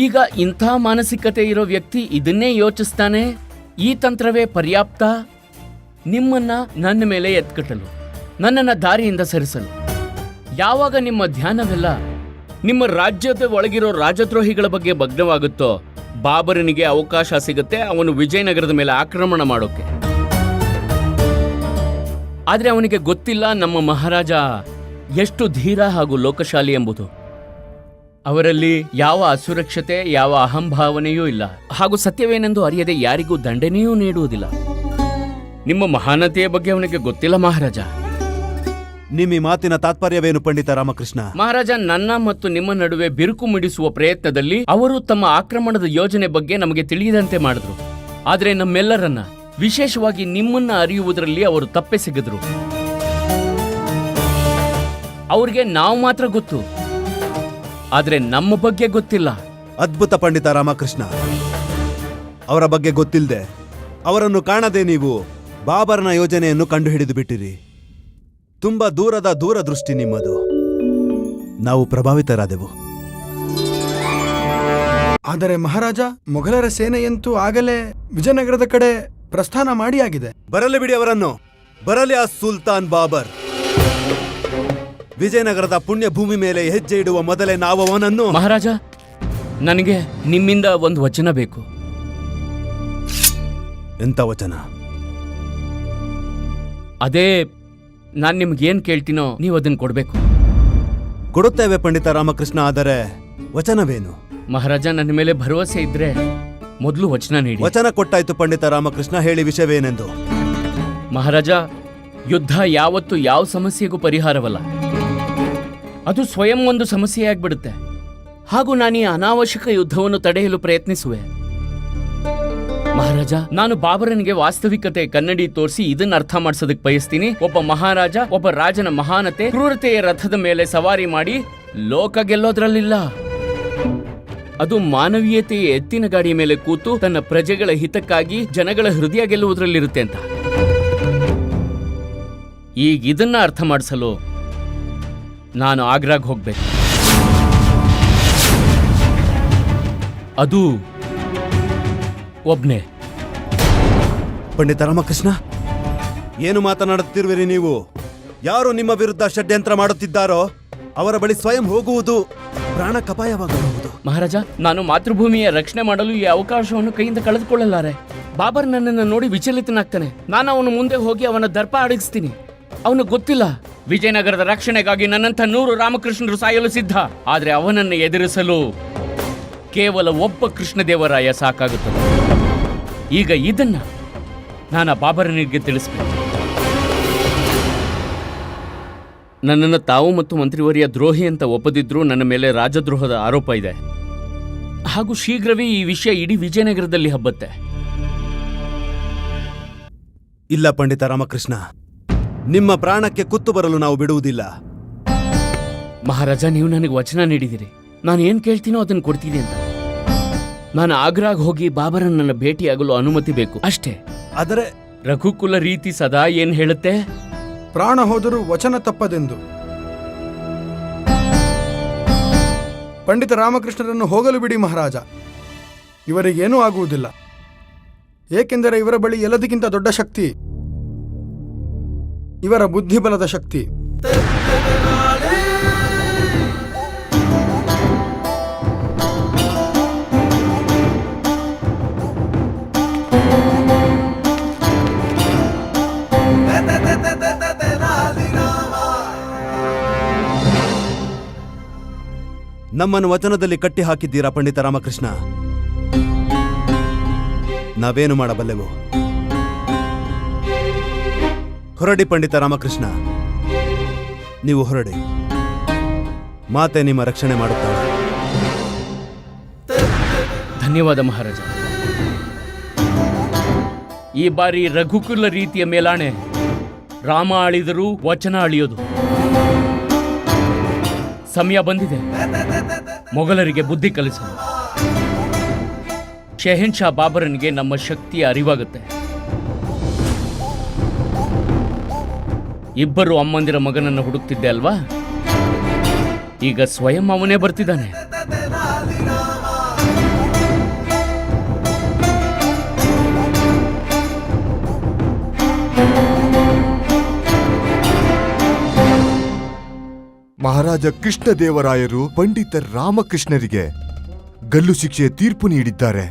ಈಗ ಇಂಥ ಮಾನಸಿಕತೆ ಇರೋ ವ್ಯಕ್ತಿ ಇದನ್ನೇ ಯೋಚಿಸ್ತಾನೆ. ಈ ತಂತ್ರವೇ ಪರ್ಯಾಪ್ತ ನಿಮ್ಮನ್ನ ನನ್ನ ಮೇಲೆ ಎತ್ಕಟ್ಟಲು, ನನ್ನನ್ನ ದಾರಿಯಿಂದ ಸರಿಸಲು. ಯಾವಾಗ ನಿಮ್ಮ ಧ್ಯಾನವೆಲ್ಲ ನಿಮ್ಮ ರಾಜ್ಯದ ಒಳಗಿರೋ ರಾಜದ್ರೋಹಿಗಳ ಬಗ್ಗೆ ಭಗ್ನವಾಗುತ್ತೋ, ಬಾಬರನಿಗೆ ಅವಕಾಶ ಸಿಗುತ್ತೆ ಅವನು ವಿಜಯನಗರದ ಮೇಲೆ ಆಕ್ರಮಣ ಮಾಡೋಕೆ. ಆದ್ರೆ ಅವನಿಗೆ ಗೊತ್ತಿಲ್ಲ ನಮ್ಮ ಮಹಾರಾಜ ಎಷ್ಟು ಧೀರ ಹಾಗೂ ಲೋಕಶಾಲಿ ಎಂಬುದು. ಅವರಲ್ಲಿ ಯಾವ ಅಸುರಕ್ಷತೆ, ಯಾವ ಅಹಂಭಾವನೆಯೂ ಇಲ್ಲ, ಹಾಗೂ ಸತ್ಯವೇನೆಂದು ಅರಿಯದೆ ಯಾರಿಗೂ ದಂಡನೆಯೂ ನೀಡುವುದಿಲ್ಲ. ನಿಮ್ಮ ಮಹಾನತೆಯ ಬಗ್ಗೆ ಅವನಿಗೆ ಗೊತ್ತಿಲ್ಲ ಮಹಾರಾಜ. ನಿಮ್ಮ ಮಾತಿನ ತಾತ್ಪರ್ಯವೇನು ಪಂಡಿತ ರಾಮಕೃಷ್ಣ? ಮಹಾರಾಜ, ನನ್ನ ಮತ್ತು ನಿಮ್ಮ ನಡುವೆ ಬಿರುಕು ಮಿಡಿಸುವ ಪ್ರಯತ್ನದಲ್ಲಿ ಅವರು ತಮ್ಮ ಆಕ್ರಮಣದ ಯೋಜನೆ ಬಗ್ಗೆ ನಮಗೆ ತಿಳಿಯದಂತೆ ಮಾಡಿದ್ರು. ಆದರೆ ನಮ್ಮೆಲ್ಲರನ್ನ, ವಿಶೇಷವಾಗಿ ನಿಮ್ಮನ್ನ ಅರಿಯುವುದರಲ್ಲಿ ಅವರು ತಪ್ಪೆಸಗಿದ್ರು. ಅವ್ರಿಗೆ ನಾವು ಮಾತ್ರ ಗೊತ್ತು, ಆದ್ರೆ ನಮ್ಮ ಬಗ್ಗೆ ಗೊತ್ತಿಲ್ಲ. ಅದ್ಭುತ ಪಂಡಿತ ರಾಮಕೃಷ್ಣ. ಅವರ ಬಗ್ಗೆ ಗೊತ್ತಿಲ್ಲದೆ, ಅವರನ್ನು ಕಾಣದೆ ನೀವು ಬಾಬರನ ಯೋಜನೆಯನ್ನು ಕಂಡುಹಿಡಿದು ಬಿಟ್ಟಿರಿ. ತುಂಬಾ ದೂರದ ದೂರದೃಷ್ಟಿ ನಿಮ್ಮದು. ನಾವು ಪ್ರಭಾವಿತರಾದೆವು. ಆದರೆ ಮಹಾರಾಜ, ಮೊಘಲರ ಸೇನೆಯಂತೂ ಆಗಲೇ ವಿಜಯನಗರದ ಕಡೆ ಪ್ರಸ್ಥಾನ ಮಾಡಿಯಾಗಿದೆ. ಬರಲಿ ಬಿಡಿ ಅವರನ್ನು. ಬರಲಿ ಆ ಸುಲ್ತಾನ್ ಬಾಬರ್. ವಿಜಯನಗರದ ಪುಣ್ಯ ಭೂಮಿ ಮೇಲೆ ಹೆಜ್ಜೆ ಇಡುವ ಮೊದಲೇ ನಾವು ಅವನನ್ನು. ಮಹಾರಾಜ, ನನಗೆ ನಿಮ್ಮಿಂದ ಒಂದು ವಚನ ಬೇಕು. ಎಂತ ವಚನ? ಅದೇ, ನಾನು ನಿಮ್ಗೇನ್ ಕೇಳ್ತೀನೋ ನೀವು ಅದನ್ನ ಕೊಡ್ಬೇಕು. ಕೊಡುತ್ತೇವೆ ಪಂಡಿತ ರಾಮಕೃಷ್ಣ. ಆದರೆ ವಚನವೇನು? ಮಹಾರಾಜ, ನನ್ನ ಮೇಲೆ ಭರವಸೆ ಇದ್ರೆ ಮೊದಲು ವಚನ ನೀಡಿ. ವಚನ ಕೊಟ್ಟಾಯ್ತು ಪಂಡಿತ ರಾಮಕೃಷ್ಣ. ಹೇಳಿ ವಿಷಯವೇನೆಂದು. ಮಹಾರಾಜ, ಯುದ್ಧ ಯಾವತ್ತೂ ಯಾವ ಸಮಸ್ಯೆಗೂ ಪರಿಹಾರವಲ್ಲ. ಅದು ಸ್ವಯಂ ಒಂದು ಸಮಸ್ಯೆಯಾಗ್ಬಿಡುತ್ತೆ. ಹಾಗೂ ನಾನು ಈ ಅನಾವಶ್ಯಕ ಯುದ್ಧವನ್ನು ತಡೆಯಲು ಪ್ರಯತ್ನಿಸುವೆ. ಮಹಾರಾಜ, ನಾನು ಬಾಬರನಿಗೆ ವಾಸ್ತವಿಕತೆ ಕನ್ನಡಿ ತೋರಿಸಿ ಇದನ್ನ ಅರ್ಥ ಮಾಡಿಸೋದಕ್ಕೆ ಬಯಸ್ತೀನಿ. ಒಬ್ಬ ಮಹಾರಾಜ ಒಬ್ಬ ರಾಜನ ಮಹಾನತೆ, ಕ್ರೂರತೆಯ ರಥದ ಮೇಲೆ ಸವಾರಿ ಮಾಡಿ ಲೋಕ ಗೆಲ್ಲೋದ್ರಲ್ಲಿಲ್ಲ. ಅದು ಮಾನವೀಯತೆಯ ಎತ್ತಿನ ಗಾಡಿಯ ಮೇಲೆ ಕೂತು ತನ್ನ ಪ್ರಜೆಗಳ ಹಿತಕ್ಕಾಗಿ ಜನಗಳ ಹೃದಯ ಗೆಲ್ಲುವುದರಲ್ಲಿರುತ್ತೆ ಅಂತ. ಈಗ ಇದನ್ನ ಅರ್ಥ ಮಾಡಿಸಲು ನಾನು ಆಗ್ರಾಗ್ ಹೋಗ್ಬೇಕು. ಅದು ಒಬ್ನೇ. ಪಂಡಿತ ರಾಮಕೃಷ್ಣ, ಏನು ಮಾತನಾಡುತ್ತಿರುವಿರಿ ನೀವು? ಯಾರು ನಿಮ್ಮ ವಿರುದ್ಧ ಷಡ್ಯಂತ್ರ ಮಾಡುತ್ತಿದ್ದಾರೋ ಅವರ ಬಳಿ ಸ್ವಯಂ ಹೋಗುವುದು ಪ್ರಾಣಕ್ಕಪಾಯವಾಗಬಹುದು. ಮಹಾರಾಜ, ನಾನು ಮಾತೃಭೂಮಿಯ ರಕ್ಷಣೆ ಮಾಡಲು ಈ ಅವಕಾಶವನ್ನು ಕೈಯಿಂದ ಕಳೆದುಕೊಳ್ಳಲಾರೆ. ಬಾಬರ್ ನನ್ನನ್ನು ನೋಡಿ ವಿಚಲಿತನಾಗ್ತಾನೆ. ನಾನು ಅವನ ಮುಂದೆ ಹೋಗಿ ಅವನ ದರ್ಪ ಅಡಗಿಸ್ತೀನಿ. ಅವನು ಗೊತ್ತಿಲ್ಲ, ವಿಜಯನಗರದ ರಕ್ಷಣೆಗಾಗಿ ನನ್ನಂಥ 100 ರಾಮಕೃಷ್ಣರು ಸಾಯಲು ಸಿದ್ಧ. ಆದ್ರೆ ಅವನನ್ನು ಎದುರಿಸಲು ಕೇವಲ ಒಬ್ಬ ಕೃಷ್ಣದೇವರಾಯ ಸಾಕಾಗುತ್ತದೆ. ಈಗ ಇದನ್ನ ನಾನು ಬಾಬರನಿಗೆ ತಿಳಿಸ್ಬೇಕು. ನನ್ನನ್ನು ತಾವು ಮತ್ತು ಮಂತ್ರಿವರಿಯ ದ್ರೋಹಿ ಅಂತ ಒಪ್ಪದಿದ್ರೂ ನನ್ನ ಮೇಲೆ ರಾಜದ್ರೋಹದ ಆರೋಪ ಇದೆ. ಹಾಗೂ ಶೀಘ್ರವೇ ಈ ವಿಷಯ ಇಡೀ ವಿಜಯನಗರದಲ್ಲಿ ಹಬ್ಬತ್ತೆ. ಇಲ್ಲ ಪಂಡಿತ ರಾಮಕೃಷ್ಣ, ನಿಮ್ಮ ಪ್ರಾಣಕ್ಕೆ ಕುತ್ತು ಬರಲು ನಾವು ಬಿಡುವುದಿಲ್ಲ. ಮಹಾರಾಜ, ನೀವು ನನಗೆ ವಚನ ನೀಡಿದಿರಿ. ನಾನು ಏನ್ ಕೇಳ್ತೀನೋ ಅದನ್ನು ಕೊಡ್ತೀನಿ ಅಂತ. ನಾನು ಆಗ್ರಾಗ್ ಹೋಗಿ ಬಾಬರನ್ನ ಭೇಟಿಯಾಗಲು ಅನುಮತಿ ಬೇಕು ಅಷ್ಟೇ. ಆದರೆ ರಘುಕುಲ ರೀತಿ ಸದಾ ಏನ್ ಹೇಳುತ್ತೆ? ಪ್ರಾಣ ಹೋದರೂ ವಚನ ತಪ್ಪದೆಂದು. ಪಂಡಿತ ರಾಮಕೃಷ್ಣರನ್ನು ಹೋಗಲು ಬಿಡಿ ಮಹಾರಾಜ. ಇವರಿಗೇನೂ ಆಗುವುದಿಲ್ಲ. ಏಕೆಂದರೆ ಇವರ ಬಳಿ ಎಲ್ಲದಕ್ಕಿಂತ ದೊಡ್ಡ ಶಕ್ತಿ ಇವರ ಬುದ್ಧಿಬಲದ ಶಕ್ತಿ. ನಮ್ಮನ್ನು ವಚನದಲ್ಲಿ ಕಟ್ಟಿ ಹಾಕಿದ್ದೀರಾ ಪಂಡಿತ ರಾಮಕೃಷ್ಣ. ನಾವೇನು ಮಾಡಬಲ್ಲೆವು? ಹೊರಡಿ ಪಂಡಿತ ರಾಮಕೃಷ್ಣ, ನೀವು ಹೊರಡಿ. ಮಾತೆ ನಿಮ್ಮ ರಕ್ಷಣೆ ಮಾಡುತ್ತಾಳೆ. ಧನ್ಯವಾದ ಮಹಾರಾಜ. ಈ ಬಾರಿ ರಘುಕುಲ ರೀತಿಯ ಮೇಲಾಣೆ. ರಾಮ ಆಳಿದರೂ ವಚನ ಅಳಿಯೋದು. ಸಮಯ ಬಂದಿದೆ ಮೊಘಲರಿಗೆ ಬುದ್ಧಿ ಕಲಿಸಲು. ಶೆಹೆನ್ಶಾ ಬಾಬರನಿಗೆ ನಮ್ಮ ಶಕ್ತಿಯ ಅರಿವಾಗುತ್ತೆ. ಇಬ್ಬರು ಅಮ್ಮಂದಿರ ಮಗನನ್ನು ಹುಡುಕ್ತಿದ್ದೆ ಅಲ್ವಾ? ಈಗ ಸ್ವಯಂ ಅವನೇ ಬರ್ತಿದ್ದಾನೆ. ಮಹಾರಾಜ ಕೃಷ್ಣದೇವರಾಯರು ಪಂಡಿತ ರಾಮಕೃಷ್ಣರಿಗೆ ಗಲ್ಲು ಶಿಕ್ಷೆಯ ತೀರ್ಪು ನೀಡಿದ್ದಾರೆ.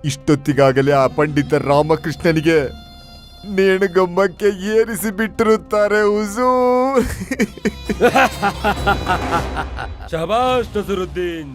ಇಷ್ಟೊತ್ತಿಗಾಗಲೇ ಆ ಪಂಡಿತ ರಾಮಕೃಷ್ಣನಿಗೆ ನೇಣುಗಮ್ಮಕ್ಕೆ ಏರಿಸಿ ಬಿಟ್ಟಿರುತ್ತಾರೆ. ಹುಜೂರ್. ಶಹಬಾಷ್ ನಸರುದ್ದೀನ್.